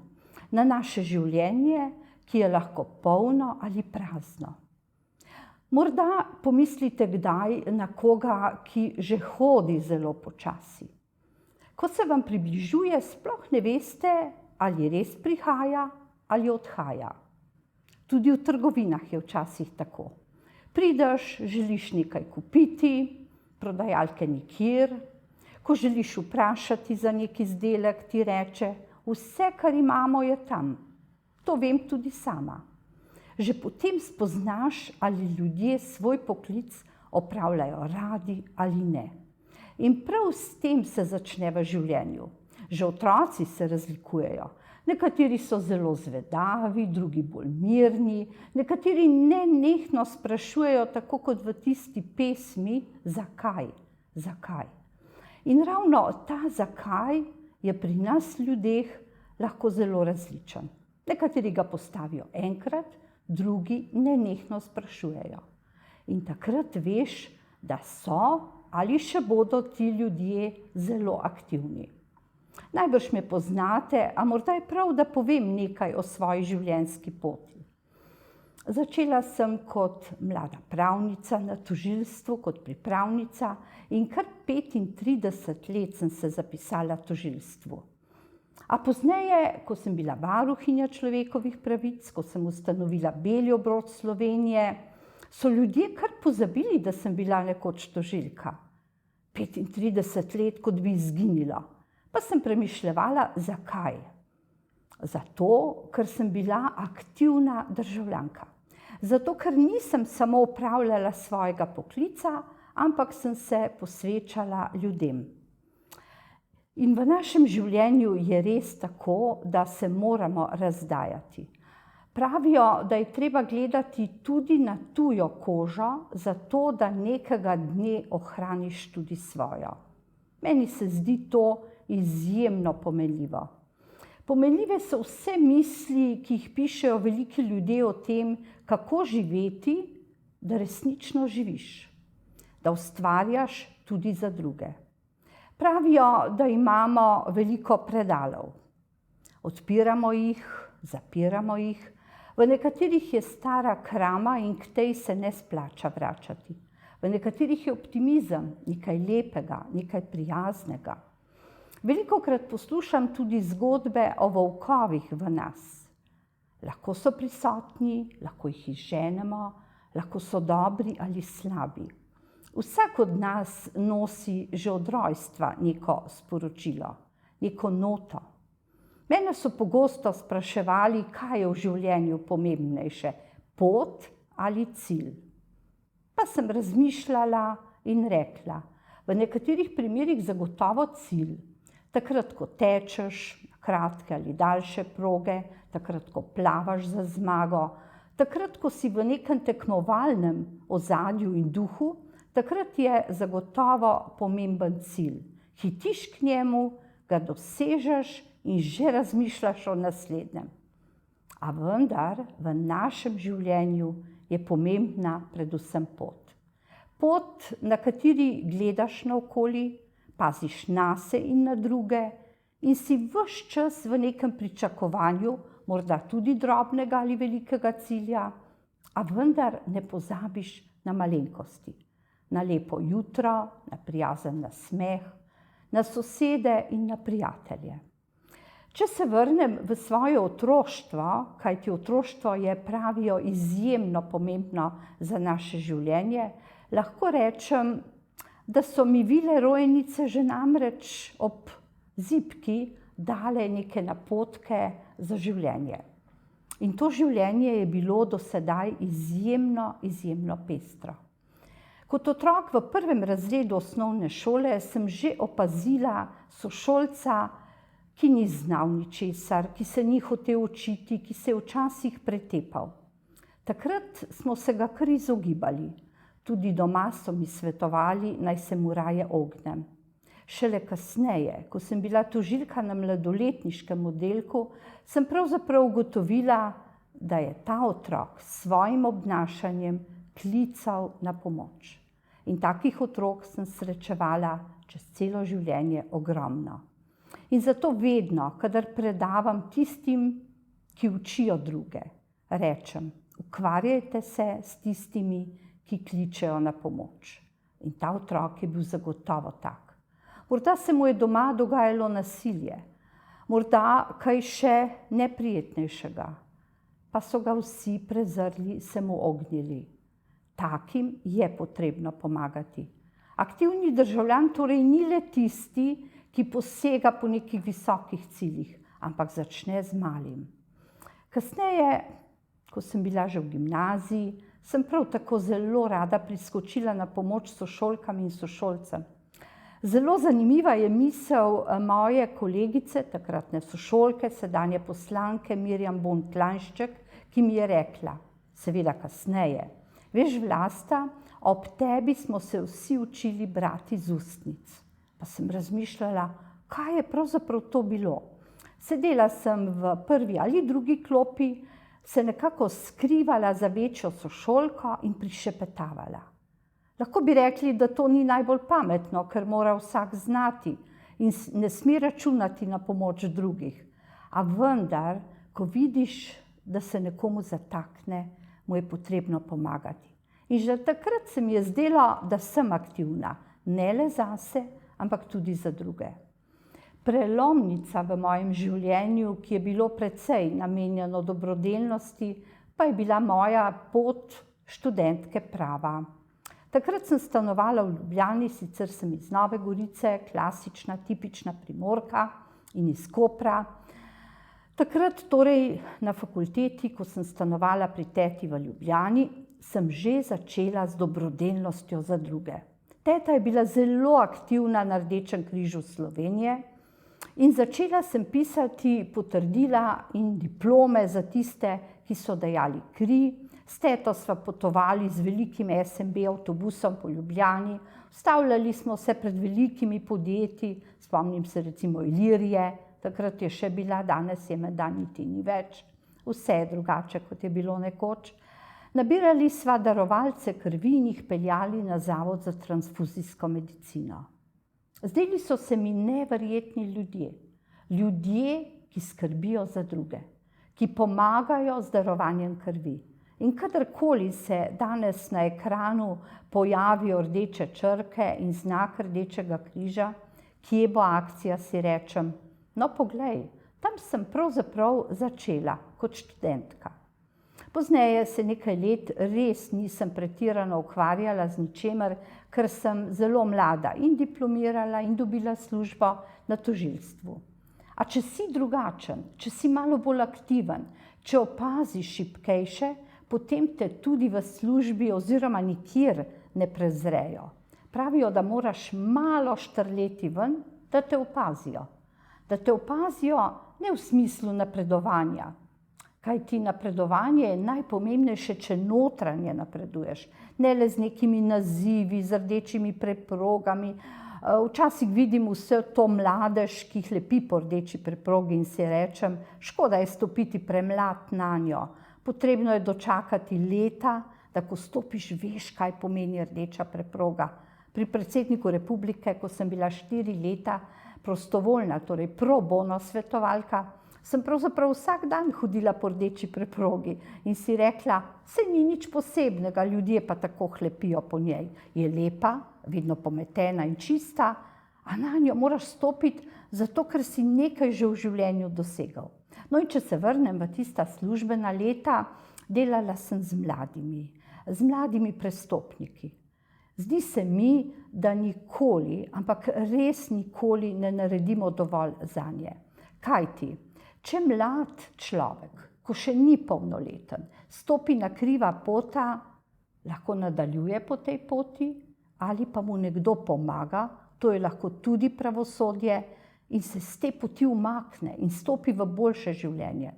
na naše življenje, ki je lahko polno ali prazno. Morda pomislite kdaj na koga, ki že hodi zelo počasi. Ko se vam približuje, sploh ne veste, ali res prihaja ali odhaja. Tudi v trgovinah je včasih tako. Prideš, želiš nekaj kupiti, prodajalke nikjer. Ko želiš vprašati za nek izdelek, ti reče, vse, kar imamo, je tam. To vem tudi sama. Že potem spoznaš, ali ljudje svoj poklic opravljajo radi ali ne. In prav s tem se začne v življenju. Že otroci se razlikujejo. Nekateri so zelo zvedavi, drugi bolj mirni, nekateri nenehno sprašujejo, tako kot v tisti pesmi, zakaj, zakaj. In ravno ta zakaj je pri nas ljudeh lahko zelo različen. Nekateri ga postavijo enkrat, drugi nenehno sprašujejo. In takrat veš, da so ali še bodo ti ljudje zelo aktivni. Najbrž me poznate, a morda je prav, da povem nekaj o svoji življenjski poti. Začela sem kot mlada pravnica na tožilstvu, kot pripravnica in kar 35 let sem se zapisala tožilstvu. A pozneje, ko sem bila varuhinja človekovih pravic, ko sem ustanovila Beli obrod Slovenije, so ljudje kar pozabili, da sem bila nekoč tožilka. 35 let, kot bi izginilo. Pa sem premišljevala, zakaj. Zato, ker sem bila aktivna državljanka. Zato, ker nisem samo opravljala svojega poklica, ampak sem se posvečala ljudem. In v našem življenju je res tako, da se moramo razdajati. Pravijo, da je treba gledati tudi na tujo kožo, zato da nekega dne ohraniš tudi svojo. Meni se zdi to izjemno pomenljivo. Pomenljive so vse misli, ki jih pišejo veliki ljudje o tem, kako živeti, da resnično živiš, da ustvarjaš tudi za druge. Pravijo, da imamo veliko predalov. Odpiramo jih, zapiramo jih. V nekaterih je stara krama in k tej se ne splača vračati. V nekaterih je optimizem, nekaj lepega, nekaj prijaznega. Velikokrat poslušam tudi zgodbe o volkovih v nas. Lahko so prisotni, lahko jih izženemo, lahko so dobri ali slabi. Vsak od nas nosi že od rojstva neko sporočilo, neko noto. Mene so pogosto spraševali, kaj je v življenju pomembnejše, pot ali cilj. Pa sem razmišljala in rekla, v nekaterih primerih zagotovo cilj. Takrat, ko tečeš na kratke ali daljše proge, takrat, ko plavaš za zmago, takrat, ko si v nekem tekmovalnem ozadju in duhu, takrat je zagotovo pomemben cilj. Hitiš k njemu, ga dosežeš in že razmišljaš o naslednjem. A vendar v našem življenju je pomembna predvsem pot. Pot, na kateri gledaš naokoli, paziš nase in na druge in si ves čas v nekem pričakovanju, morda tudi drobnega ali velikega cilja, a vendar ne pozabiš na malenkosti. Na lepo jutro, na prijazen nasmeh, na sosede in na prijatelje. Če se vrnem v svoje otroštvo, kajti otroštvo je, pravijo, izjemno pomembno za naše življenje, Lahko rečem, da so mi vile rojenice že namreč ob zibki dale neke napotke za življenje. In to življenje je bilo do sedaj izjemno pestro. Kot otrok v 1. razredu osnovne šole sem že opazila sošolca, ki ni znal ničesar, ki se ni hotel učiti, ki se je včasih pretepal. Takrat smo se ga kar izogibali. Tudi doma so mi svetovali, naj se mu raje ognem. Šele kasneje, ko sem bila tožilka na mladoletniškem oddelku, sem pravzaprav ugotovila, da je ta otrok s svojim obnašanjem klical na pomoč. In takih otrok sem srečevala čez celo življenje ogromno. In zato vedno, kadar predavam tistim, ki učijo druge, rečem, ukvarjajte se s tistimi, ki kličejo na pomoč. In ta otrok je bil zagotovo tak. Morda se mu je doma dogajalo nasilje, morda kaj še neprijetnejšega, pa so ga vsi prezrli, se mu ognili. Takim je potrebno pomagati. Aktivni državljan torej ni le tisti, ki posega po nekih visokih ciljih, ampak začne z malim. Kasneje, ko sem bila že v gimnaziji, sem prav tako zelo rada priskočila na pomoč sošolkam in sošolcem. Zelo zanimiva je misel moje kolegice, takratne sošolke, sedanje poslanke Mirjam Bon Klanšček, ki mi je rekla, seveda kasneje, veš, Vlasta, ob tebi smo se vsi učili brati iz ustnic. Pa sem razmišljala, kaj je pravzaprav to bilo. Sedela sem v prvi ali drugi klopi, se nekako skrivala za večjo sošolko in prišepetavala. Lahko bi rekli, da to ni najbolj pametno, ker mora vsak znati in ne sme računati na pomoč drugih. A vendar, ko vidiš, da se nekomu zatakne, mu je potrebno pomagati. In že takrat se mi je zdelo, da sem aktivna, ne le zase, ampak tudi za druge. Prelomnica v mojem življenju, ki je bilo precej namenjeno dobrodelnosti, pa je bila moja pot študentke prava. Takrat sem stanovala v Ljubljani, sicer sem iz Nove Gorice, klasična, tipična Primorka in iz Kopra. Takrat torej na fakulteti, ko sem stanovala pri teti v Ljubljani, sem že začela z dobrodelnostjo za druge. Teta je bila zelo aktivna na Rdečem križu Slovenije in začela sem pisati potrdila in diplome za tiste, ki so dajali kri. S teto sva potovali z velikim SMB avtobusom po Ljubljani, ustavljali smo se pred velikimi podjetji, spomnim se recimo Ilirije, takrat je še bila, danes je menda niti ni več, vse je drugače, kot je bilo nekoč. Nabirali sva darovalce krvi in jih peljali na Zavod za transfuzijsko medicino. Zdeli so se mi neverjetni ljudje. Ljudje, ki skrbijo za druge, ki pomagajo z darovanjem krvi. In kadarkoli se danes na ekranu pojavijo rdeče črke in znak Rdečega križa, kje bo akcija, si rečem, no poglej, tam sem pravzaprav začela kot študentka. Pozneje se nekaj let res nisem pretirano ukvarjala z ničemer, ker sem zelo mlada in diplomirala in dobila službo na tožilstvu. A če si drugačen, če si malo bolj aktiven, če opaziš šibkejše, potem te tudi v službi oziroma nikjer ne prezrejo. Pravijo, da moraš malo štrleti ven, da te opazijo. Da te opazijo ne v smislu napredovanja, kajti napredovanje je najpomembnejše, če notranje napreduješ, ne le z nekimi nazivi, z rdečimi preprogami. Včasih vidim vse to mladež, ki jih lepi po rdeči preprogi in si rečem, škoda je stopiti premlad na njo. Potrebno je dočakati leta, da ko stopiš, veš, kaj pomeni rdeča preproga. Pri predsedniku republike, ko sem bila 4 leta prostovoljna, torej pro bono svetovalka, sem pravzaprav vsak dan hodila po rdeči preprogi in si rekla, saj ni nič posebnega, ljudje pa tako hlepijo po njej. Je lepa, vedno pometena in čista, a na njo moraš stopiti zato, ker si nekaj že v življenju dosegal. No in če se vrnem v tista službena leta, delala sem z mladimi prestopniki. Zdi se mi, da nikoli, ampak res nikoli ne naredimo dovolj zanje. Kajti, če mlad človek, ko še ni polnoleten, stopi na kriva pota, lahko nadaljuje po tej poti ali pa mu nekdo pomaga, to je lahko tudi pravosodje, in se s te poti umakne in stopi v boljše življenje.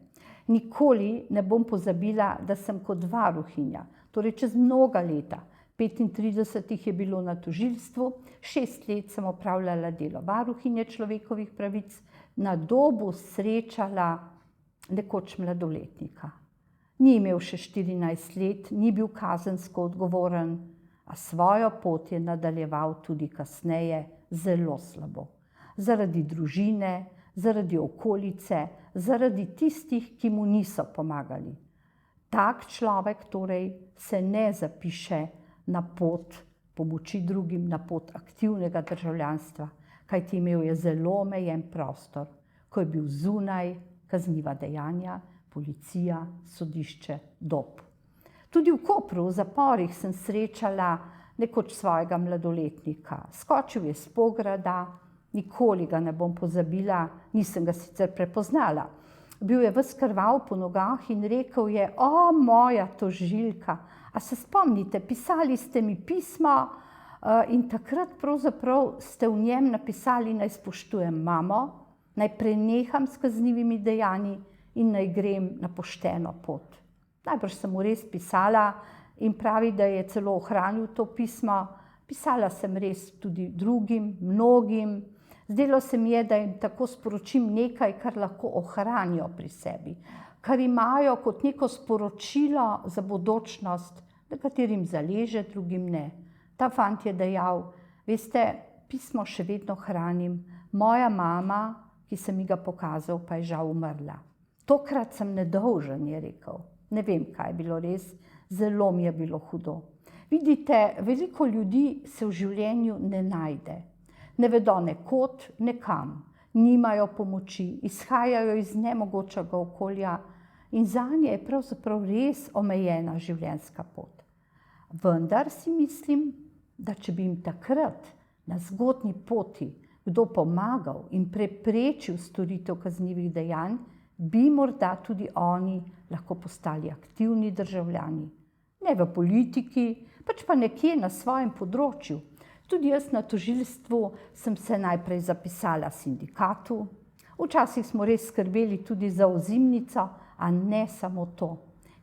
Nikoli ne bom pozabila, da sem kot varuhinja, torej čez mnoga leta, 35 jih je bilo na tožilstvu, 6 let sem opravljala delo varuhinje človekovih pravic, na Dobu srečala nekoč mladoletnika. Ni imel še 14 let, ni bil kazensko odgovoren, a svojo pot je nadaljeval tudi kasneje zelo slabo. Zaradi družine, zaradi okolice, zaradi tistih, ki mu niso pomagali. Tak človek torej se ne zapiše na pot pomoči drugim, na pot aktivnega državljanstva, kajti imel je zelo omejen prostor, ko je bil zunaj kazniva dejanja, policija, sodišče, Dob. Tudi v Kopru, v zaporih, sem srečala nekoč svojega mladoletnika. Skočil je s pograda, nikoli ga ne bom pozabila, nisem ga sicer prepoznala. Bil je ves krvav po nogah in rekel je: "O, moja tožilka, a se spomnite, pisali ste mi pismo in takrat pravzaprav ste v njem napisali, naj spoštujem mamo, naj preneham s kaznivimi dejanji in naj grem na pošteno pot." Najbrž sem mu res pisala in pravi, da je celo ohranil to pismo. Pisala sem res tudi drugim, mnogim. Zdelo se mi je, da jim tako sporočim nekaj, kar lahko ohranijo pri sebi, kar imajo kot neko sporočilo za bodočnost, nekaterim zaleže, drugim ne. Ta fant je dejal: "Veste, pismo še vedno hranim, moja mama, ki sem mi ga pokazal, pa je žal umrla. Tokrat sem nedolžen," je rekel. Ne vem, kaj je bilo res, zelo mi je bilo hudo. Vidite, veliko ljudi se v življenju ne najde. Ne vedo nekod, nekam, nimajo pomoči, izhajajo iz nemogočega okolja in zanje je pravzaprav res omejena življenjska pot. Vendar si mislim, da če bi jim takrat na zgodnji poti kdo pomagal in preprečil storitev kaznivih dejanj, bi morda tudi oni lahko postali aktivni državljani. Ne v politiki, pač pa nekje na svojem področju. Tudi jaz na tožilstvu sem se najprej zapisala sindikatu. Včasih smo res skrbeli tudi za ozimnico, a ne samo to.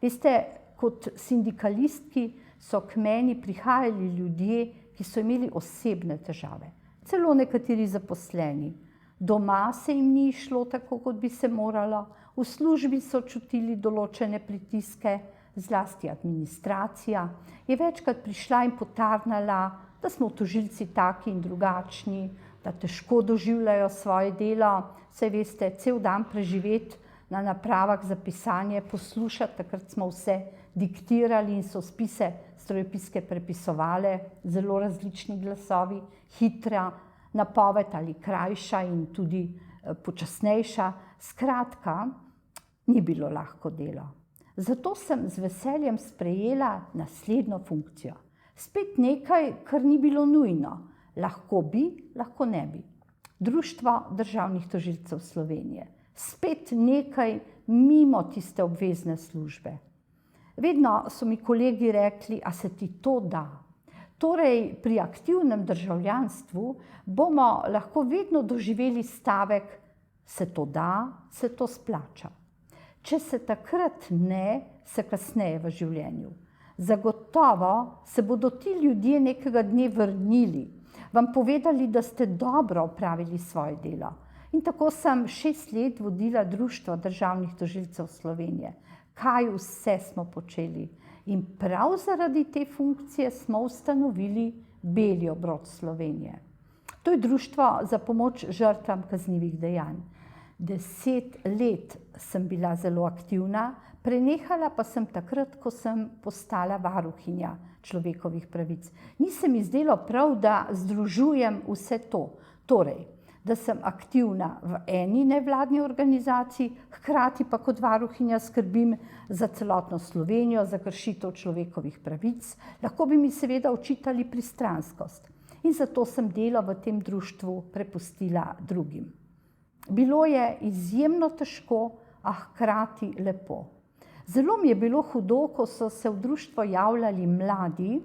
Veste, kot sindikalistki so k meni prihajali ljudje, ki so imeli osebne težave. Celo nekateri zaposleni. Doma se jim ni šlo tako, kot bi se moralo, v službi so čutili določene pritiske, zlasti administracija je večkrat prišla in potarnala, da smo tožilci taki in drugačni, da težko doživljajo svoje delo. Saj veste, cel dan preživeti na napravah za pisanje, poslušati, takrat smo vse diktirali in so spise strojopiske prepisovale, zelo različni glasovi, hitra napoved ali krajša in tudi počasnejša. Skratka, ni bilo lahko delo. Zato sem z veseljem sprejela naslednjo funkcijo. Spet nekaj, kar ni bilo nujno. Lahko bi, lahko ne bi. Društvo državnih tožilcev Slovenije. Spet nekaj mimo tiste obvezne službe. Vedno so mi kolegi rekli: "A se ti to da?" Torej, pri aktivnem državljanstvu bomo lahko vedno doživeli stavek: "Se to da, se to splača." Če se takrat ne, se kasneje v življenju. Zagotovo se bodo ti ljudje nekega dne vrnili, vam povedali, da ste dobro opravili svoje delo. In tako sem 6 let vodila Društvo državnih tožilcev Slovenije. Kaj vse smo počeli. In prav zaradi te funkcije smo ustanovili Beli obrod Slovenije. To je društvo za pomoč žrtvam kaznivih dejanj. 10 let sem bila zelo aktivna, prenehala pa sem takrat, ko sem postala varuhinja človekovih pravic. Ni se mi zdelo prav, da združujem vse to. Torej, da sem aktivna v eni nevladni organizaciji, hkrati pa kot varuhinja skrbim za celotno Slovenijo, za kršitev človekovih pravic. Lahko bi mi seveda očitali pristranskost in zato sem delo v tem društvu prepustila drugim. Bilo je izjemno težko, a hkrati lepo. Zelo mi je bilo hudo, ko so se v društvo javljali mladi,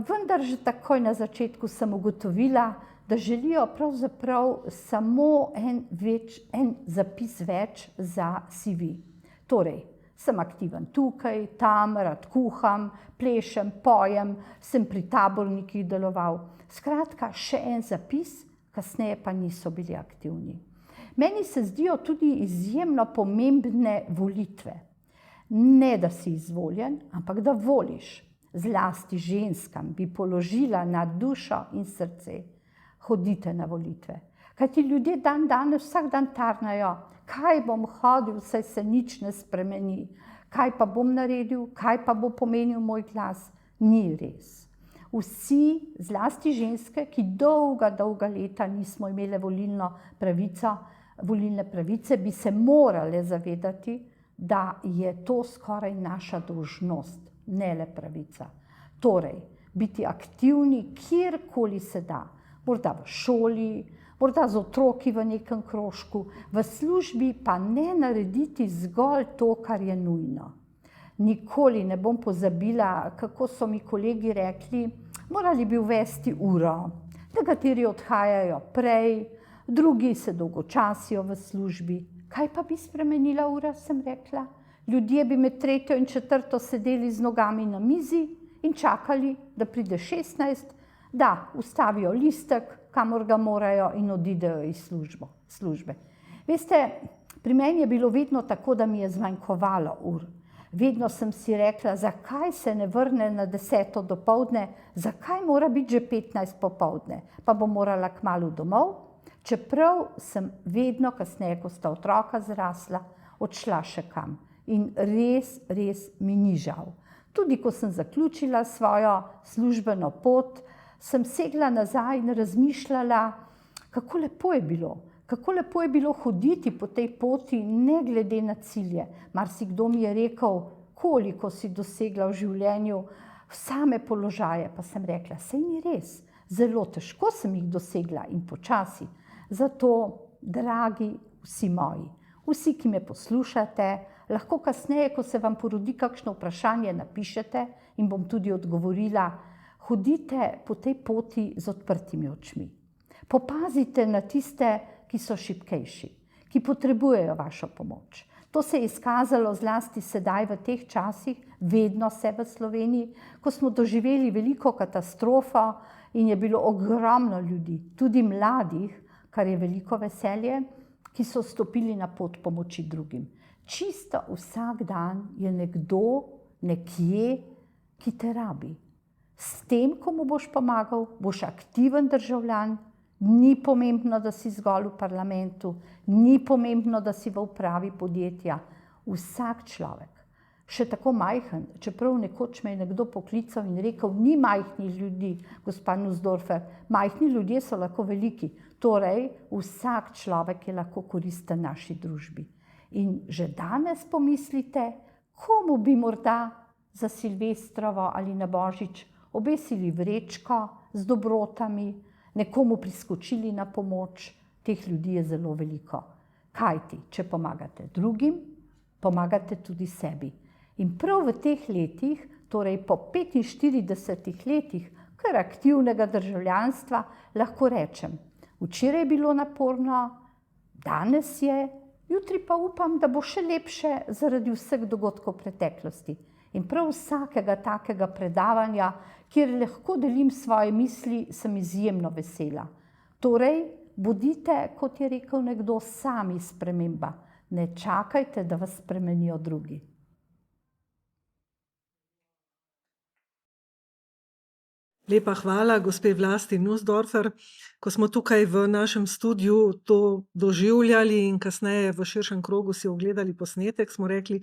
vendar že takoj na začetku sem ugotovila, da želijo pravzaprav samo en zapis več za CV. Torej, sem aktiven tukaj, tam, rad kuham, plešem, pojem, sem pri tabornikih deloval. Skratka, še en zapis, kasneje pa niso bili aktivni. Meni se zdijo tudi izjemno pomembne volitve. Ne, da si izvoljen, ampak da voliš. Zlasti ženskam bi položila na dušo in srce. Hodite na volitve. Kajti ljudje danes vsak dan tarnajo, kaj bom hodil, saj se nič ne spremeni. Kaj pa bom naredil, kaj pa bo pomenil moj glas? Ni res. Vsi, zlasti ženske, ki dolga leta nismo imele volilne pravice, bi se morale zavedati, da je to skoraj naša dolžnost, ne le pravica. Torej, biti aktivni kjerkoli se da, morda v šoli, morda z otroki v nekem krožku, v službi pa ne narediti zgolj to, kar je nujno. Nikoli ne bom pozabila, kako so mi kolegi rekli, morali bi uvesti uro. Nekateri odhajajo prej, drugi se dolgočasijo v službi. Kaj pa bi spremenila ura, sem rekla? Ljudje bi med 3. in 4. sedeli z nogami na mizi in čakali, da pride 16, da ustavijo listek, kamor ga morajo in odidejo iz službe. Veste, pri meni je bilo vedno tako, da mi je zmanjkovalo ur. Vedno sem si rekla, zakaj se ne vrne na 10. dopoldne, zakaj mora biti že 15 popoldne, pa bom morala kmalu domov, čeprav sem vedno kasneje, ko sta otroka zrasla, odšla še kam. In res mi ni žal. Tudi ko sem zaključila svojo službeno pot, sem segla nazaj in razmišljala, kako lepo je bilo. Kako lepo je bilo hoditi po tej poti, ne glede na cilje. Marsikdo mi je rekel, koliko si dosegla v življenju, same položaje, pa sem rekla, saj ni res. Zelo težko sem jih dosegla in počasi. Zato, dragi vsi moji, vsi, ki me poslušate, lahko kasneje, ko se vam porodi kakšno vprašanje, napišete in bom tudi odgovorila, hodite po tej poti z odprtimi očmi. Popazite na tiste, ki so šibkejši, ki potrebujejo vašo pomoč. To se je izkazalo zlasti sedaj v teh časih, vedno se v Sloveniji, ko smo doživeli veliko katastrofo in je bilo ogromno ljudi, tudi mladih, kar je veliko veselje, ki so stopili na pot pomoči drugim. Čisto vsak dan je nekdo nekje, ki te rabi. S tem, ko mu boš pomagal, boš aktiven državljan. Ni pomembno, da si zgolj v parlamentu, ni pomembno, da si v upravi podjetja. Vsak človek, še tako majhen, čeprav nekoč me je nekdo poklical in rekel, ni majhnih ljudi, gospa Nussdorfer, majhni ljudje so lahko veliki. Torej, vsak človek je lahko koristen naši družbi. In že danes pomislite, komu bi morda za Silvestrovo ali na Božič obesili vrečko z dobrotami, nekomu priskočili na pomoč, teh ljudi je zelo veliko. Kajti, če pomagate drugim, pomagate tudi sebi. In prav v teh letih, torej po 45 letih kar aktivnega državljanstva, lahko rečem, včeraj je bilo naporno, danes je, jutri pa upam, da bo še lepše zaradi vseh dogodkov preteklosti. In prav vsakega takega predavanja, kjer lahko delim svoje misli, sem izjemno vesela. Torej, bodite, kot je rekel nekdo, sami sprememba. Ne čakajte, da vas spremenijo drugi. Lepa hvala, gospe Vlasti Nussdorfer. Ko smo tukaj v našem studiu to doživljali in kasneje v širšem krogu si ogledali posnetek, smo rekli,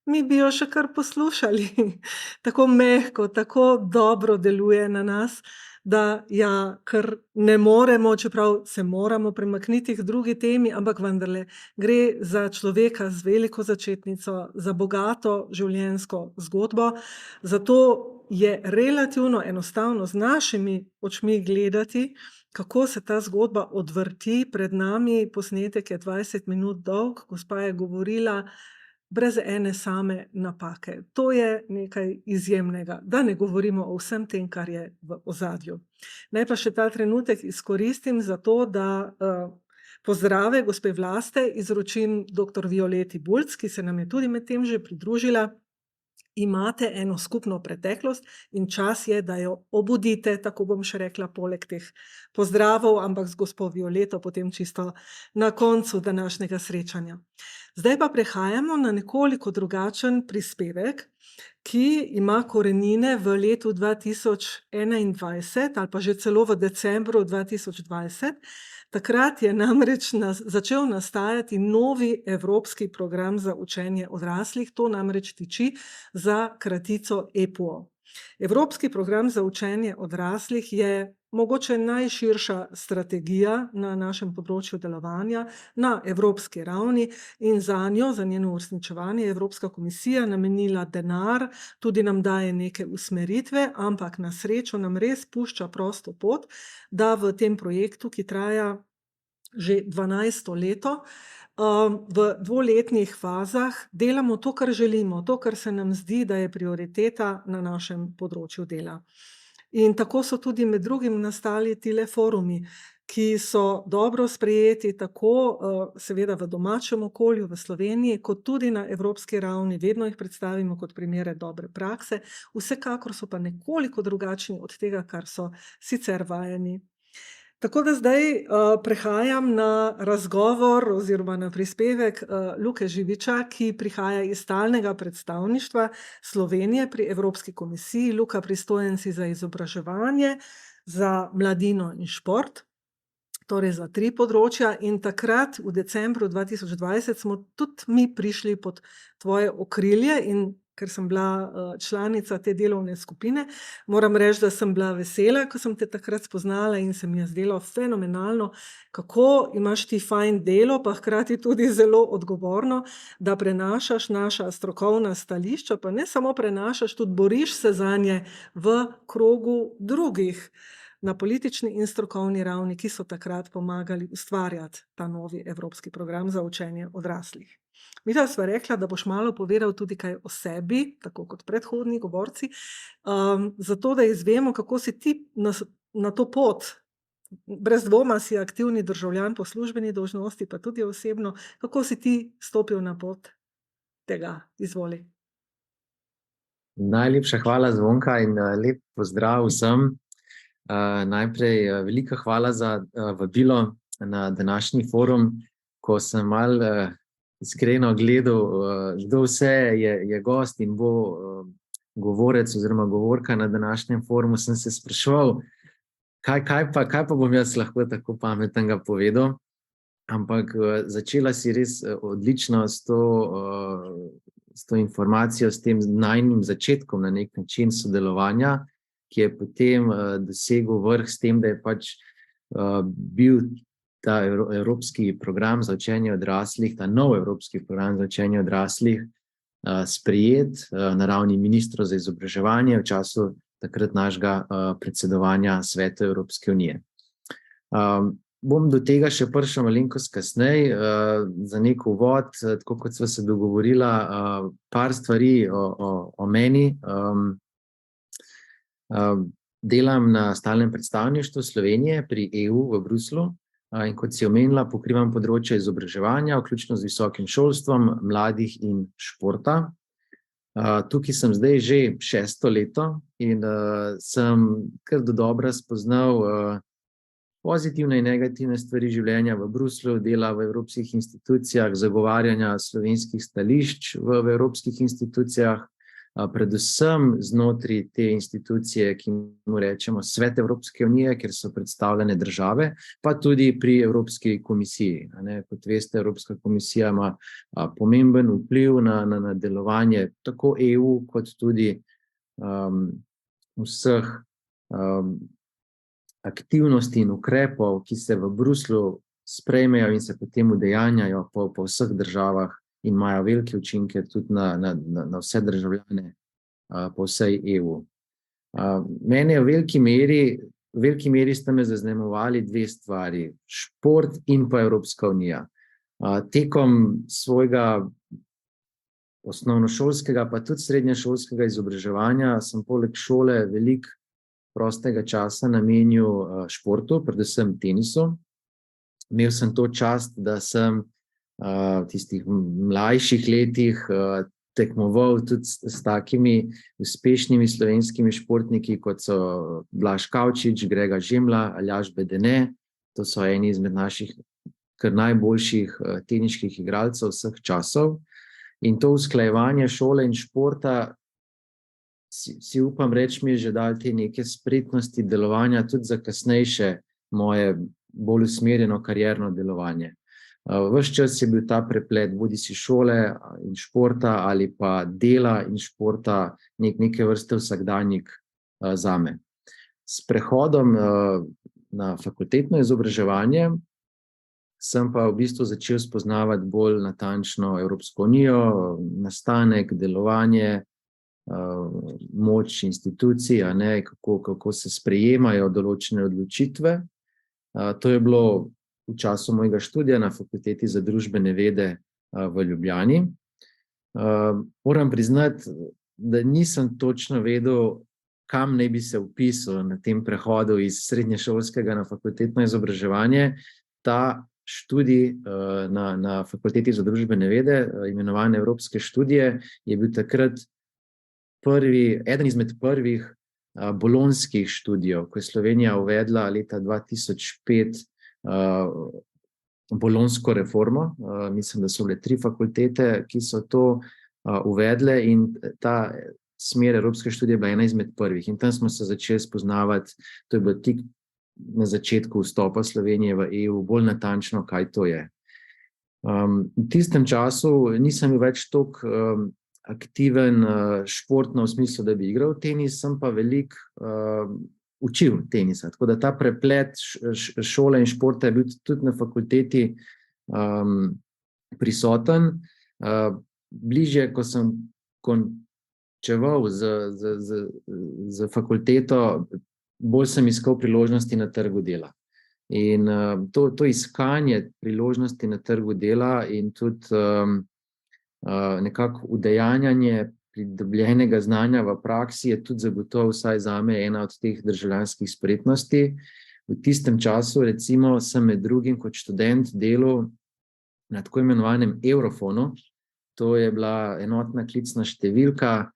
mi bi jo še kar poslušali. Tako mehko, tako dobro deluje na nas. da ja, kar ne moremo, čeprav se moramo premakniti k drugi temi, ampak vendarle gre za človeka z veliko začetnico, za bogato življenjsko zgodbo, zato je relativno enostavno z našimi očmi gledati, kako se ta zgodba odvrti. Pred nami posnetek je 20 minut dolg, gospa je govorila brez ene same napake. To je nekaj izjemnega, da ne govorimo o vsem tem, kar je v ozadju. Naj pa še ta trenutek izkoristim za to, da pozdrave gospe Vlaste izročim dr. Violeti Bulc, ki se nam je tudi med tem že pridružila. Imate eno skupno preteklost in čas je, da jo obudite, tako bom še rekla, poleg teh pozdravov, ampak z gospo Violeto potem čisto na koncu današnjega srečanja. Zdaj pa prehajamo na nekoliko drugačen prispevek, ki ima korenine v letu 2021 ali pa že celo v decembru 2020. Takrat je namreč začel nastajati novi evropski program za učenje odraslih, to namreč tiči za kratico EPUO. Evropski program za učenje odraslih je mogoče najširša strategija na našem področju delovanja na evropski ravni in za njeno uresničevanje je Evropska komisija namenila denar, tudi nam daje neke usmeritve, ampak na srečo nam res pušča prosto pot, da v tem projektu, ki traja že 12. leto, v dvoletnih fazah delamo to, kar želimo, to, kar se nam zdi, da je prioriteta na našem področju dela. In tako so tudi med drugim nastali tile forumi, ki so dobro sprejeti tako seveda v domačem okolju v Sloveniji, kot tudi na evropski ravni, vedno jih predstavimo kot primere dobre prakse, vsekakor so pa nekoliko drugačni od tega, kar so sicer vajeni. Tako da zdaj prehajam na razgovor oziroma na prispevek Luke Živiča, ki prihaja iz stalnega predstavništva Slovenije pri Evropski komisiji. Luka, pristojen si za izobraževanje, za mladino in šport, torej za 3 področja, in takrat v decembru 2020 smo tudi mi prišli pod tvoje okrilje in ker sem bila članica te delovne skupine, moram reči, da sem bila vesela, ko sem te takrat spoznala in se mi je zdelo fenomenalno, kako imaš ti fajn delo, pa hkrati tudi zelo odgovorno, da prenašaš naša strokovna stališča, pa ne samo prenašaš, tudi boriš se zanje v krogu drugih na politični in strokovni ravni, ki so takrat pomagali ustvarjati ta novi evropski program za učenje odraslih. Mi da sva rekla, da boš malo povedal tudi kaj o sebi, tako kot predhodni govorci, zato da izvemo, kako si ti na to pot, brez dvoma si aktivni državljan po službeni dolžnosti, pa tudi osebno, kako si ti stopil na pot tega. Izvoli. Najlepša hvala, Zvonka, in lep pozdrav vsem. Najprej velika hvala za vabilo na današnji forum. Ko sem malo iskreno gledal, kdo vse je gost in bo govorec oziroma govorka na današnjem forumu, sem se spraševal, kaj pa bom jaz lahko tako pametnega povedal. Ampak začela si res odlično s to informacijo, s tem najnim začetkom na nek način sodelovanja, ki je potem dosegel vrh s tem, da je pač bil ta evropski program za učenje odraslih, ta nov evropski program za učenje odraslih sprejet na ravni ministrov za izobraževanje v času takrat našega predsedovanja Svetu Evropske unije. Bom do tega še prišel malenkost kasneje, za nek uvod, tako kot sva se dogovorila, par stvari o meni. Delam na stalnem predstavništvu Slovenije pri EU v Bruslju in kot si omenila, pokrivam področje izobraževanja, vključno z visokim šolstvom, mladih in športa. Tukaj sem zdaj že 6. leto in sem kar dodobra spoznal pozitivne in negativne stvari življenja v Bruslju, dela v evropskih institucijah, zagovarjanja slovenskih stališč v evropskih institucijah, predvsem znotraj te institucije, ki mu rečemo Svet Evropske unije, kjer so predstavljene države, pa tudi pri Evropski komisiji. Kot veste, Evropska komisija ima pomemben vpliv na delovanje tako EU, kot tudi vseh aktivnosti in ukrepov, ki se v Bruslju sprejmejo in se potem udejanjajo po vseh državah in imajo velike učinke tudi na vse državljane po vsej EU. Mene v veliki meri sta me zaznamovali dve stvari, šport in pa Evropska unija. Tekom svojega osnovnošolskega pa tudi srednješolskega izobraževanja sem poleg šole veliko prostega časa namenil športu, predvsem tenisu. Imel sem to čast, da sem v tistih mlajših letih tekmoval tudi s takimi uspešnimi slovenskimi športniki, kot so Blaž Kavčič, Grega Žemlja, Aljaž Bedene. To so eni izmed naših kar najboljših teniških igralcev vseh časov. In to usklajevanje šole in športa, si upam reči, mi je že dal te neke spretnosti delovanja tudi za kasnejše moje bolj usmerjeno karierno delovanje. Ves čas je bil ta preplet bodisi šole in športa ali pa dela in športa neke vrste vsakdanjik zame. S prehodom na fakultetno izobraževanje sem pa v bistvu začel spoznavati bolj natančno Evropsko unijo, nastanek, delovanje, moč institucij, kako se sprejemajo določene odločitve. To je bilo v času mojega študija na Fakulteti za družbene vede v Ljubljani. Moram priznati, da nisem točno vedel, kam naj bi se vpisal na tem prehodu iz srednješolskega na fakultetno izobraževanje. Ta študij na Fakulteti za družbene vede, imenovan Evropske študije, je bil takrat eden izmed prvih bolonjskih študijev, ko je Slovenija uvedla leta 2005 bolonjsko reformo. Mislim, da so bile 3 fakultete, ki so to uvedle, in ta smer Evropske študije je bila ena izmed prvih. In tam smo se začeli spoznavati, to je bilo tik na začetku vstopa Slovenije v EU, bolj natančno, kaj to je. V tistem času nisem bil več toliko aktiven športno v smislu, da bi igral tenis, sem pa veliko učil tenisa. Tako da ta preplet šole in športa je bil tudi na fakulteti prisoten. Bližje, ko sem končeval z fakulteto, bolj sem iskal priložnosti na trgu dela. In to iskanje priložnosti na trgu dela in tudi nekako udejanjanje pridobljenega znanja v praksi je tudi zagotovo vsaj zame ena od teh državljanskih spretnosti. V tistem času, recimo, sem med drugim kot študent delal na tako imenovanem Eurofonu. To je bila enotna klicna številka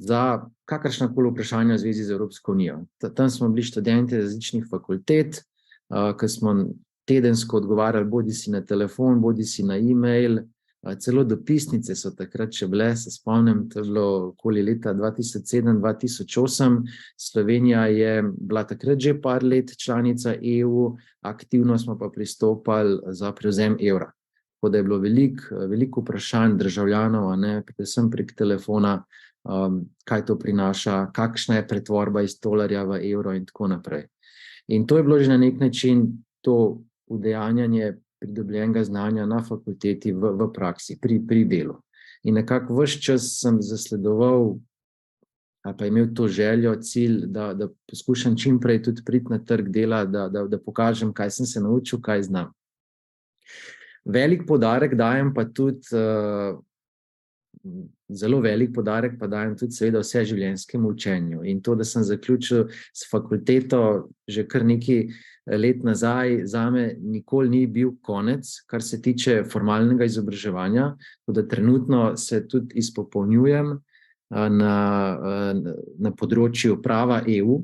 za kakršnakoli vprašanja v zvezi z Evropsko unijo. Tam smo bili študenti različnih fakultet, ki smo tedensko odgovarjali bodisi na telefon, bodisi na e-mail. Celo dopisnice so takrat še bile, se spomnim, to je bilo okoli leta 2007-2008. Slovenija je bila takrat že par let članica EU, aktivno smo pa pristopali za prevzem evra. Tako da je bilo veliko vprašanj državljanov, predvsem prek telefona, kaj to prinaša, kakšna je pretvorba iz tolarja v evro in tako naprej. In to je bilo že na nek način to udejanjanje pridobljenega znanja na fakulteti v praksi, pri delu. In nekako ves čas sem zasledoval ali pa imel to željo, cilj, da poskušam čim prej tudi priti na trg dela, da pokažem, kaj sem se naučil, kaj znam. Velik poudarek dajem pa tudi, zelo velik poudarek pa dajem tudi seveda vseživljenjskemu učenju. In to, da sem zaključil s fakulteto že kar nekaj let nazaj, zame nikoli ni bil konec, kar se tiče formalnega izobraževanja, da trenutno se tudi izpopolnjujem na področju prava EU.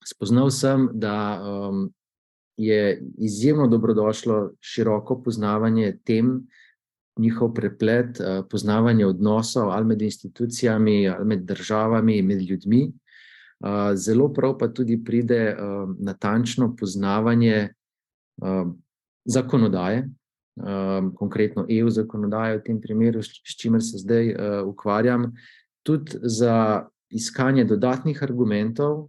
Spoznal sem, da je izjemno dobrodošlo široko poznavanje tem, njihov preplet, poznavanje odnosov ali med institucijami, ali med državami, med ljudmi. Zelo prav pa tudi pride natančno poznavanje zakonodaje, konkretno EU zakonodaje v tem primeru, s čimer se zdaj ukvarjam, tudi za iskanje dodatnih argumentov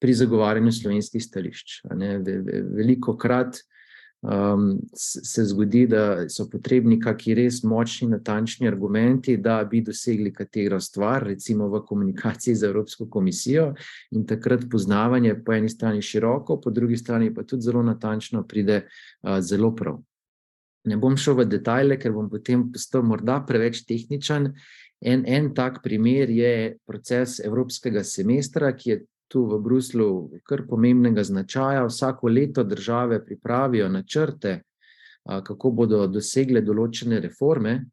pri zagovarjanju slovenskih stališč. Velikokrat se zgodi, da so potrebni kakšni res močni, natančni argumenti, da bi dosegli katero stvar, recimo v komunikaciji z Evropsko komisijo, in takrat poznavanje po eni strani široko, po drugi strani pa tudi zelo natančno pride zelo prav. Ne bom šel v detajle, ker bom potem postal morda preveč tehničen. En tak primer je proces evropskega semestra, ki je tu v Bruslju kar pomembnega značaja. Vsako leto države pripravijo načrte, kako bodo dosegle določene reforme.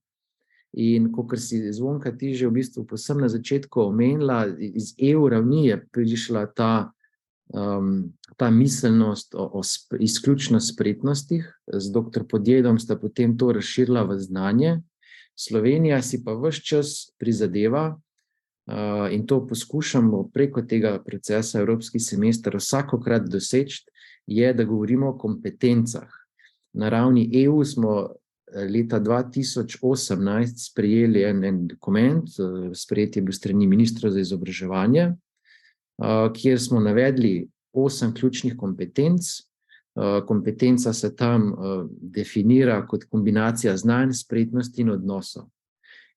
In kakor si Zvonka ti že v bistvu povsem na začetku omenila, iz EU ravni je prišla ta miselnost o izključno spretnostih. Z dr. Podjedom sta potem to razširila v znanje. Slovenija si pa ves čas prizadeva, in to poskušamo preko tega procesa Evropski semester vsakokrat doseči, je, da govorimo o kompetencah. Na ravni EU smo leta 2018 sprejeli en dokument, sprejet je bil s strani ministra za izobraževanje, kjer smo navedli 8 ključnih kompetenc. Kompetenca se tam definira kot kombinacija znanj, spretnosti in odnosov.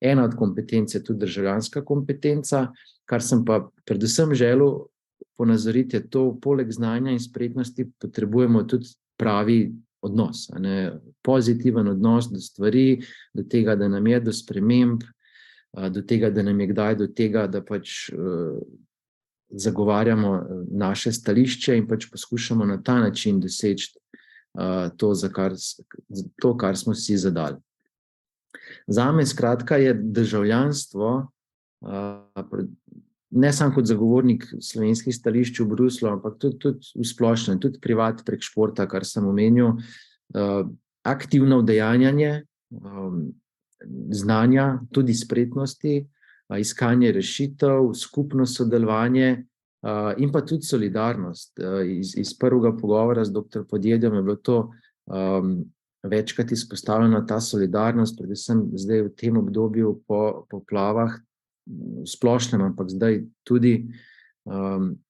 Ena od kompetenc je tudi državljanska kompetenca, kar sem pa predvsem želel ponazoriti, je to, poleg znanja in spretnosti potrebujemo tudi pravi odnos, pozitiven odnos do stvari, do tega, da nam je do sprememb, do tega, da nam je kdaj do tega, da pač zagovarjamo naše stališče in pač poskušamo na ta način doseči to, kar smo si zadali. Zame skratka je državljanstvo, ne samo kot zagovornik slovenskih stališč v Bruslju, ampak tudi v splošnem, tudi privat prek športa, kar sem omenil, aktivno udejanjanje znanja, tudi spretnosti, iskanje rešitev, skupno sodelovanje in pa tudi solidarnost. Iz prvega pogovora z dr. Podjedom je bilo to večkrat izpostavljena ta solidarnost, predvsem zdaj v tem obdobju po poplavah, v splošnem, ampak zdaj tudi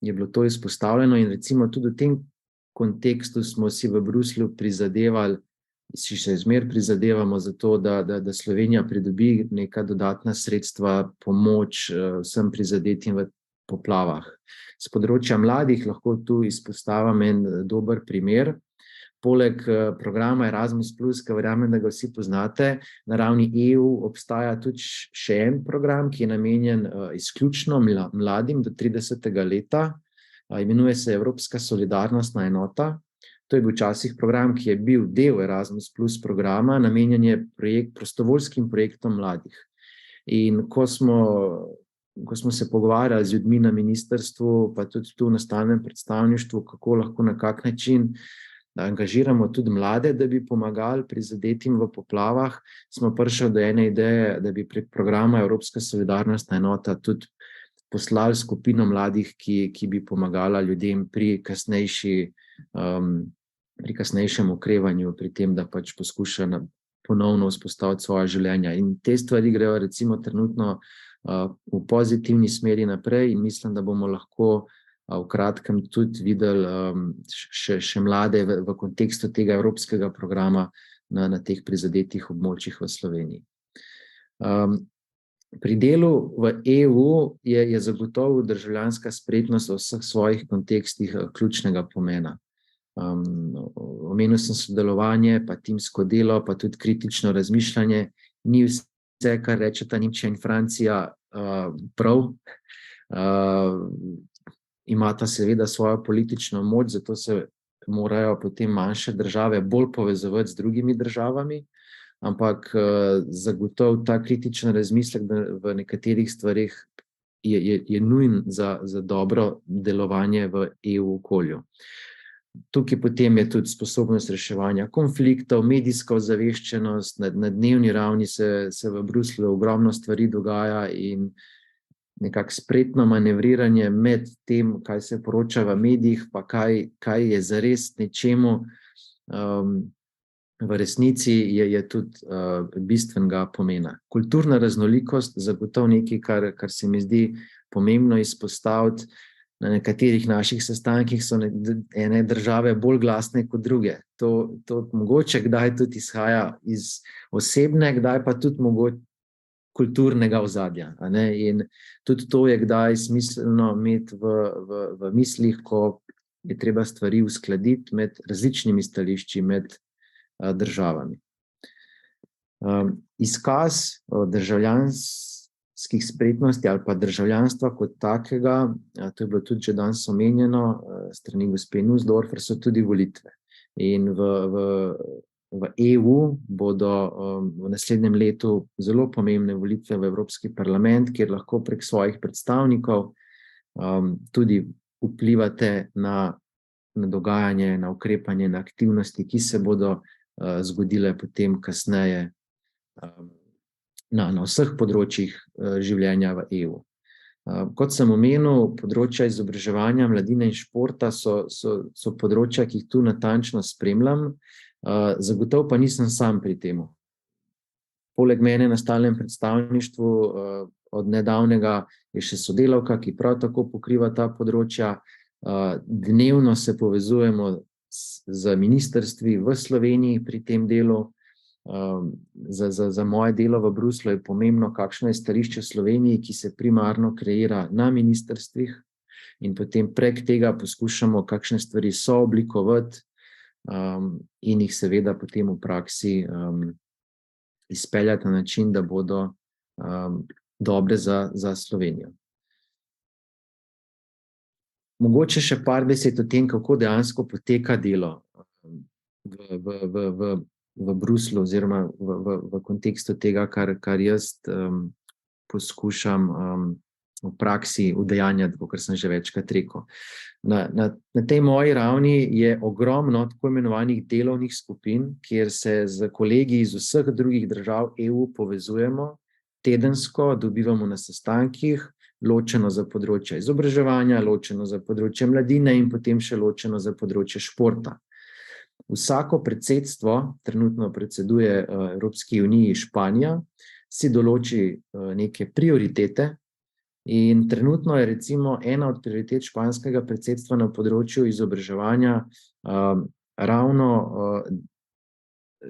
je bilo to izpostavljeno in recimo tudi v tem kontekstu smo si v Bruslju prizadevali, si še zmer prizadevamo za to, da Slovenija pridobi neka dodatna sredstva, pomoč vsem prizadetim v poplavah. Z področja mladih lahko tu izpostavim en dober primer. Poleg programa Erasmus+, ki verjamem, da ga vsi poznate, na ravni EU obstaja tudi še en program, ki je namenjen izključno mladim do 30. leta. Imenuje se Evropska solidarnostna enota. To je bil včasih program, ki je bil del Erasmus+ programa, namenjen je prostovoljskim projektom mladih. In ko smo se pogovarjali z ljudmi na ministrstvu, pa tudi tu na stalnem predstavništvu, kako lahko na kak način da angažiramo tudi mlade, da bi pomagali prizadetim v poplavah, smo prišli do ene ideje, da bi prek programa Evropska solidarnostna enota tudi poslali skupino mladih, ki bi pomagala ljudem pri kasnejšem okrevanju, pri tem, da pač poskušajo ponovno vzpostaviti svoje življenja. In te stvari grejo recimo trenutno v pozitivni smeri naprej in mislim, da bomo lahko v kratkem tudi videli še mlade v kontekstu tega evropskega programa na teh prizadetih območjih v Sloveniji. Pri delu v EU je zagotovo državljanska spretnost v vseh svojih kontekstih ključnega pomena. Omenil sem sodelovanje, pa timsko delo, pa tudi kritično razmišljanje. Ni vse, kar rečeta Nemčija in Francija, prav. Imata seveda svojo politično moč, zato se morajo potem manjše države bolj povezovati z drugimi državami, ampak zagotovo ta kritičen razmislek v nekaterih stvareh je nujen za dobro delovanje v EU okolju. Tukaj potem je tudi sposobnost reševanja konfliktov, medijska ozaveščenost, na dnevni ravni se v Bruslju ogromno stvari dogaja in nekako spretno manevriranje med tem, kaj se poroča v medijih, pa kaj je zares nečemu v resnici, je tudi bistvenega pomena. Kulturna raznolikost, zagotovo nekaj, kar se mi zdi pomembno izpostaviti. Na nekaterih naših sestankih so ene države bolj glasne kot druge. To mogoče kdaj tudi izhaja iz osebne, kdaj pa tudi mogoče kulturnega ozadja. In tudi to je kdaj smiselno imeti v mislih, ko je treba stvari uskladiti med različnimi stališči med državami. Izkaz državljanskih spretnosti ali pa državljanstva kot takega, to je bilo tudi že danes omenjeno strani gospe Nussdorfer, so tudi volitve. In v EU bodo v naslednjem letu zelo pomembne volitve v Evropski parlament, kjer lahko prek svojih predstavnikov tudi vplivate na dogajanje, na ukrepanje, na aktivnosti, ki se bodo zgodile potem kasneje na vseh področjih življenja v EU. Kot sem omenil, področja izobraževanja, mladine in športa so področja, ki jih tu natančno spremljam, zagotovo pa nisem sam pri tem. Poleg mene na stalnem predstavništvu od nedavnega je še sodelavka, ki prav tako pokriva ta področja. Dnevno se povezujemo z ministrstvi v Sloveniji pri tem delu. Za moje delo v Bruslju je pomembno, kakšno je stališče v Sloveniji, ki se primarno kreira na ministrstvih, in potem prek tega poskušamo kakšne stvari sooblikovati in jih seveda potem v praksi izpeljati na način, da bodo dobre za Slovenijo. Mogoče še par besed o tem, kako dejansko poteka delo v Bruslju oziroma v kontekstu tega, kar jaz poskušam v praksi udejanjati, kot sem že večkrat rekel. Na tej moji ravni je ogromno tako imenovanih delovnih skupin, kjer se z kolegi iz vseh drugih držav EU povezujemo, tedensko dobivamo na sestankih, ločeno za področje izobraževanja, ločeno za področje mladine in potem še ločeno za področje športa. Vsako predsedstvo, trenutno predseduje Evropski uniji Španija, si določi neke prioritete. In trenutno je recimo ena od prioritet španskega predsedstva na področju izobraževanja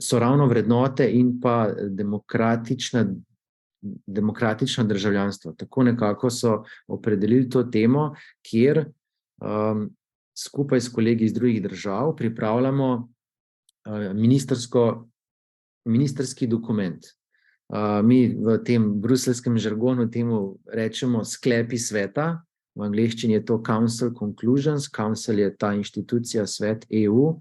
so ravno vrednote in pa demokratično državljanstvo. Tako nekako so opredelili to temo, kjer skupaj s kolegi iz drugih držav pripravljamo ministrski dokument. Mi v tem bruseljskem žargonu temu rečemo sklepi sveta, v angleščini je to Council Conclusions, Council je ta inštitucija, svet EU,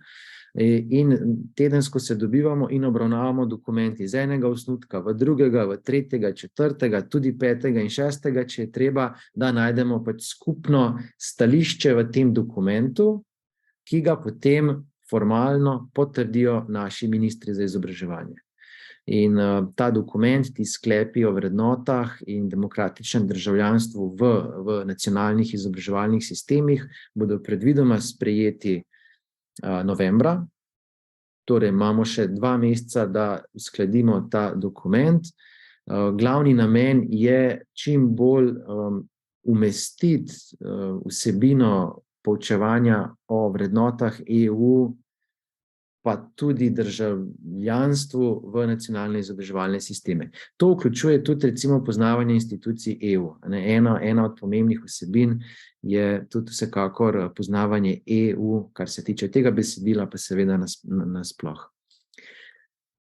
in tedensko se dobivamo in obravnavamo dokumenti iz enega osnutka v drugega, v tretjega, četrtega, tudi petega in šestega, če je treba, da najdemo pač skupno stališče v tem dokumentu, ki ga potem formalno potrdijo naši ministri za izobraževanje. In ta dokument, ti sklepi o vrednotah in demokratičnem državljanstvu v nacionalnih izobraževalnih sistemih bodo predvidoma sprejeti novembra. Torej imamo še 2 meseca, da uskladimo ta dokument. Glavni namen je čim bolj umestiti vsebino poučevanja o vrednotah EU, pa tudi državljanstvu v nacionalne izobraževalne sisteme. To vključuje tudi recimo poznavanje institucij EU. Ena od pomembnih vsebin je tudi vsekakor poznavanje EU, kar se tiče tega besedila, pa seveda nasploh.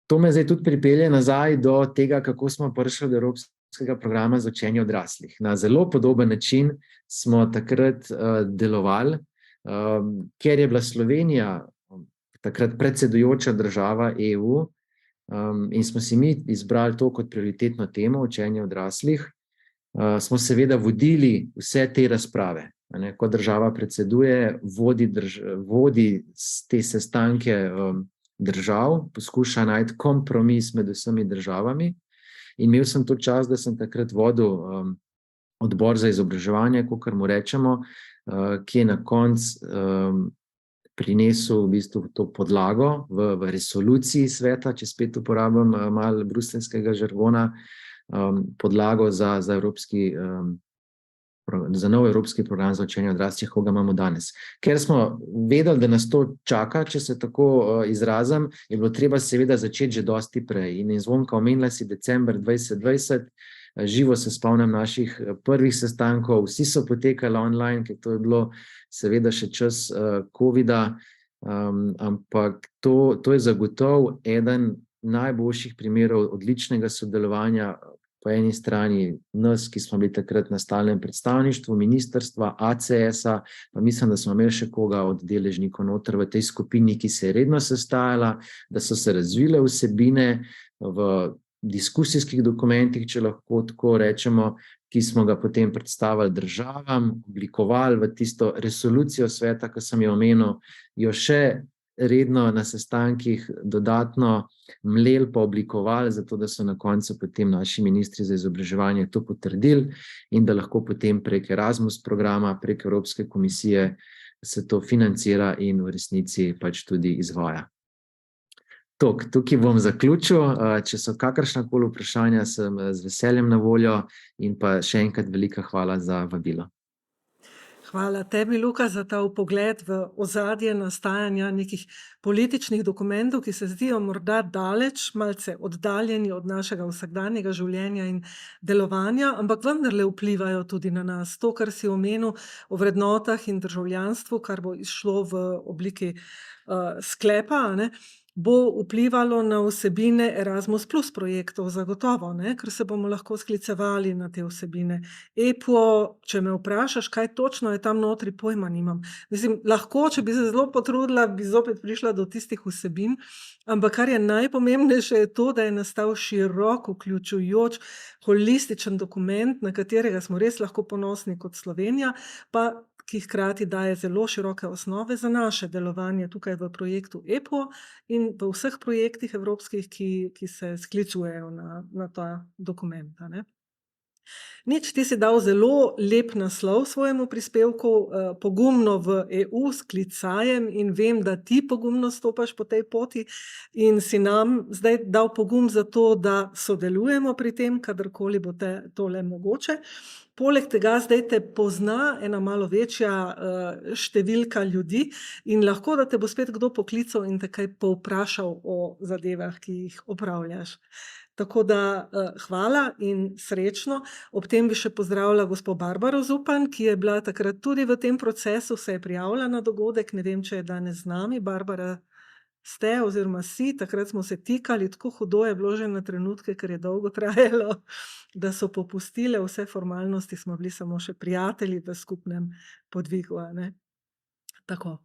To me zdaj tudi pripelje nazaj do tega, kako smo prišli do Evropskega programa za učenje odraslih. Na zelo podoben način smo takrat delovali, ker je bila Slovenija takrat predsedujoča država EU in smo si mi izbrali to kot prioritetno temo učenje odraslih, smo seveda vodili vse te razprave. Ko država predseduje, vodi te sestanke držav, poskuša najti kompromis med vsemi državami. In imel sem to čas, da sem takrat vodil odbor za izobraževanje, kakor mu rečemo, ki je na koncu prinesel v bistvu to podlago v resoluciji sveta, če spet uporabim malo bruseljskega žargona, podlago za Evropski za nov evropski program za učenje odraslih, ko ga imamo danes. Ker smo vedeli, da nas to čaka, če se tako izrazim, je bilo treba seveda začeti že dosti prej. In Zvonka, omenila si december 2020, živo se spomnim naših prvih sestankov, vsi so potekali online, ker to je bilo seveda še čas covida, ampak to je zagotovo eden najboljših primerov odličnega sodelovanja po eni strani nas, ki smo bili takrat na stalnem predstavništvu, ministrstva, ACS-a, pa mislim, da smo imeli še koga od deležnikov noter v tej skupini, ki se je redno sestajala, da so se razvile vsebine v diskusijskih dokumentih, če lahko tako rečemo, ki smo ga potem predstavili državam, oblikovali v tisto resolucijo sveta, ki sem jo omenil, jo še redno na sestankih dodatno mleli pa oblikovali, zato da so na koncu potem naši ministri za izobraževanje to potrdili in da lahko potem prek Erasmus programa, prek Evropske komisije se to financira in v resnici pač tudi izvaja. Tukaj bom zaključil. Če so kakršnakoli vprašanja, sem z veseljem na voljo in pa še enkrat velika hvala za vabilo. Hvala tebi, Luka, za ta vpogled v ozadje nastajanja nekih političnih dokumentov, ki se zdijo morda daleč, malce oddaljeni od našega vsakdanjega življenja in delovanja, ampak vendarle vplivajo tudi na nas. To, kar si omenil o vrednotah in državljanstvu, kar bo izšlo v obliki sklepa, bo vplivalo na vsebine Erasmus Plus projektov zagotovo, ker se bomo lahko sklicevali na te vsebine. EPO, če me vprašaš, kaj točno je tam notri, pojma nimam. Mislim, lahko, če bi se zelo potrudila, bi zopet prišla do tistih vsebin, ampak kar je najpomembnejše je to, da je nastal širok, vključujoč, holističen dokument, na katerega smo res lahko ponosni kot Slovenija, pa ki hkrati daje zelo široke osnove za naše delovanje tukaj v projektu EPO in v vseh projektih evropskih, ki se sklicujejo na ta dokumenta. Nič, ti si dal zelo lep naslov svojemu prispevku, Pogumno v EU s klicajem, in vem, da ti pogumno stopaš po tej poti in si nam zdaj dal pogum za to, da sodelujemo pri tem, kadarkoli bo tole mogoče. Poleg tega zdaj te pozna ena malo večja številka ljudi in lahko, da te bo spet kdo poklical in te kaj povprašal o zadevah, ki jih opravljaš. Tako da hvala in srečno. Ob tem bi še pozdravila gospo Barbaro Zupan, ki je bila takrat tudi v tem procesu, se je prijavila na dogodek, ne vem, če je danes z nami. Barbara, ste oziroma si, takrat smo se tikali, tako hudo je bilo že na trenutke, ker je dolgo trajalo, da so popustile vse formalnosti, smo bili samo še prijatelji v skupnem podvigu. Tako.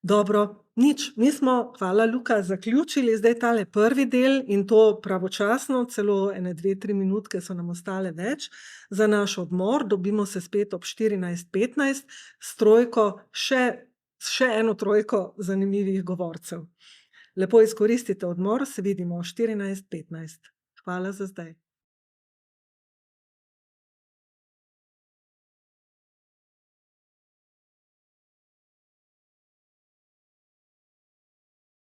Dobro, nič, mi smo, hvala Luka, zaključili zdaj tale prvi del in to pravočasno, celo 1-2-3 minutke so nam ostale več za naš odmor. Dobimo se spet ob 14:15 s trojko, še eno trojko zanimivih govorcev. Lepo izkoristite odmor, se vidimo 14:15. Hvala za zdaj.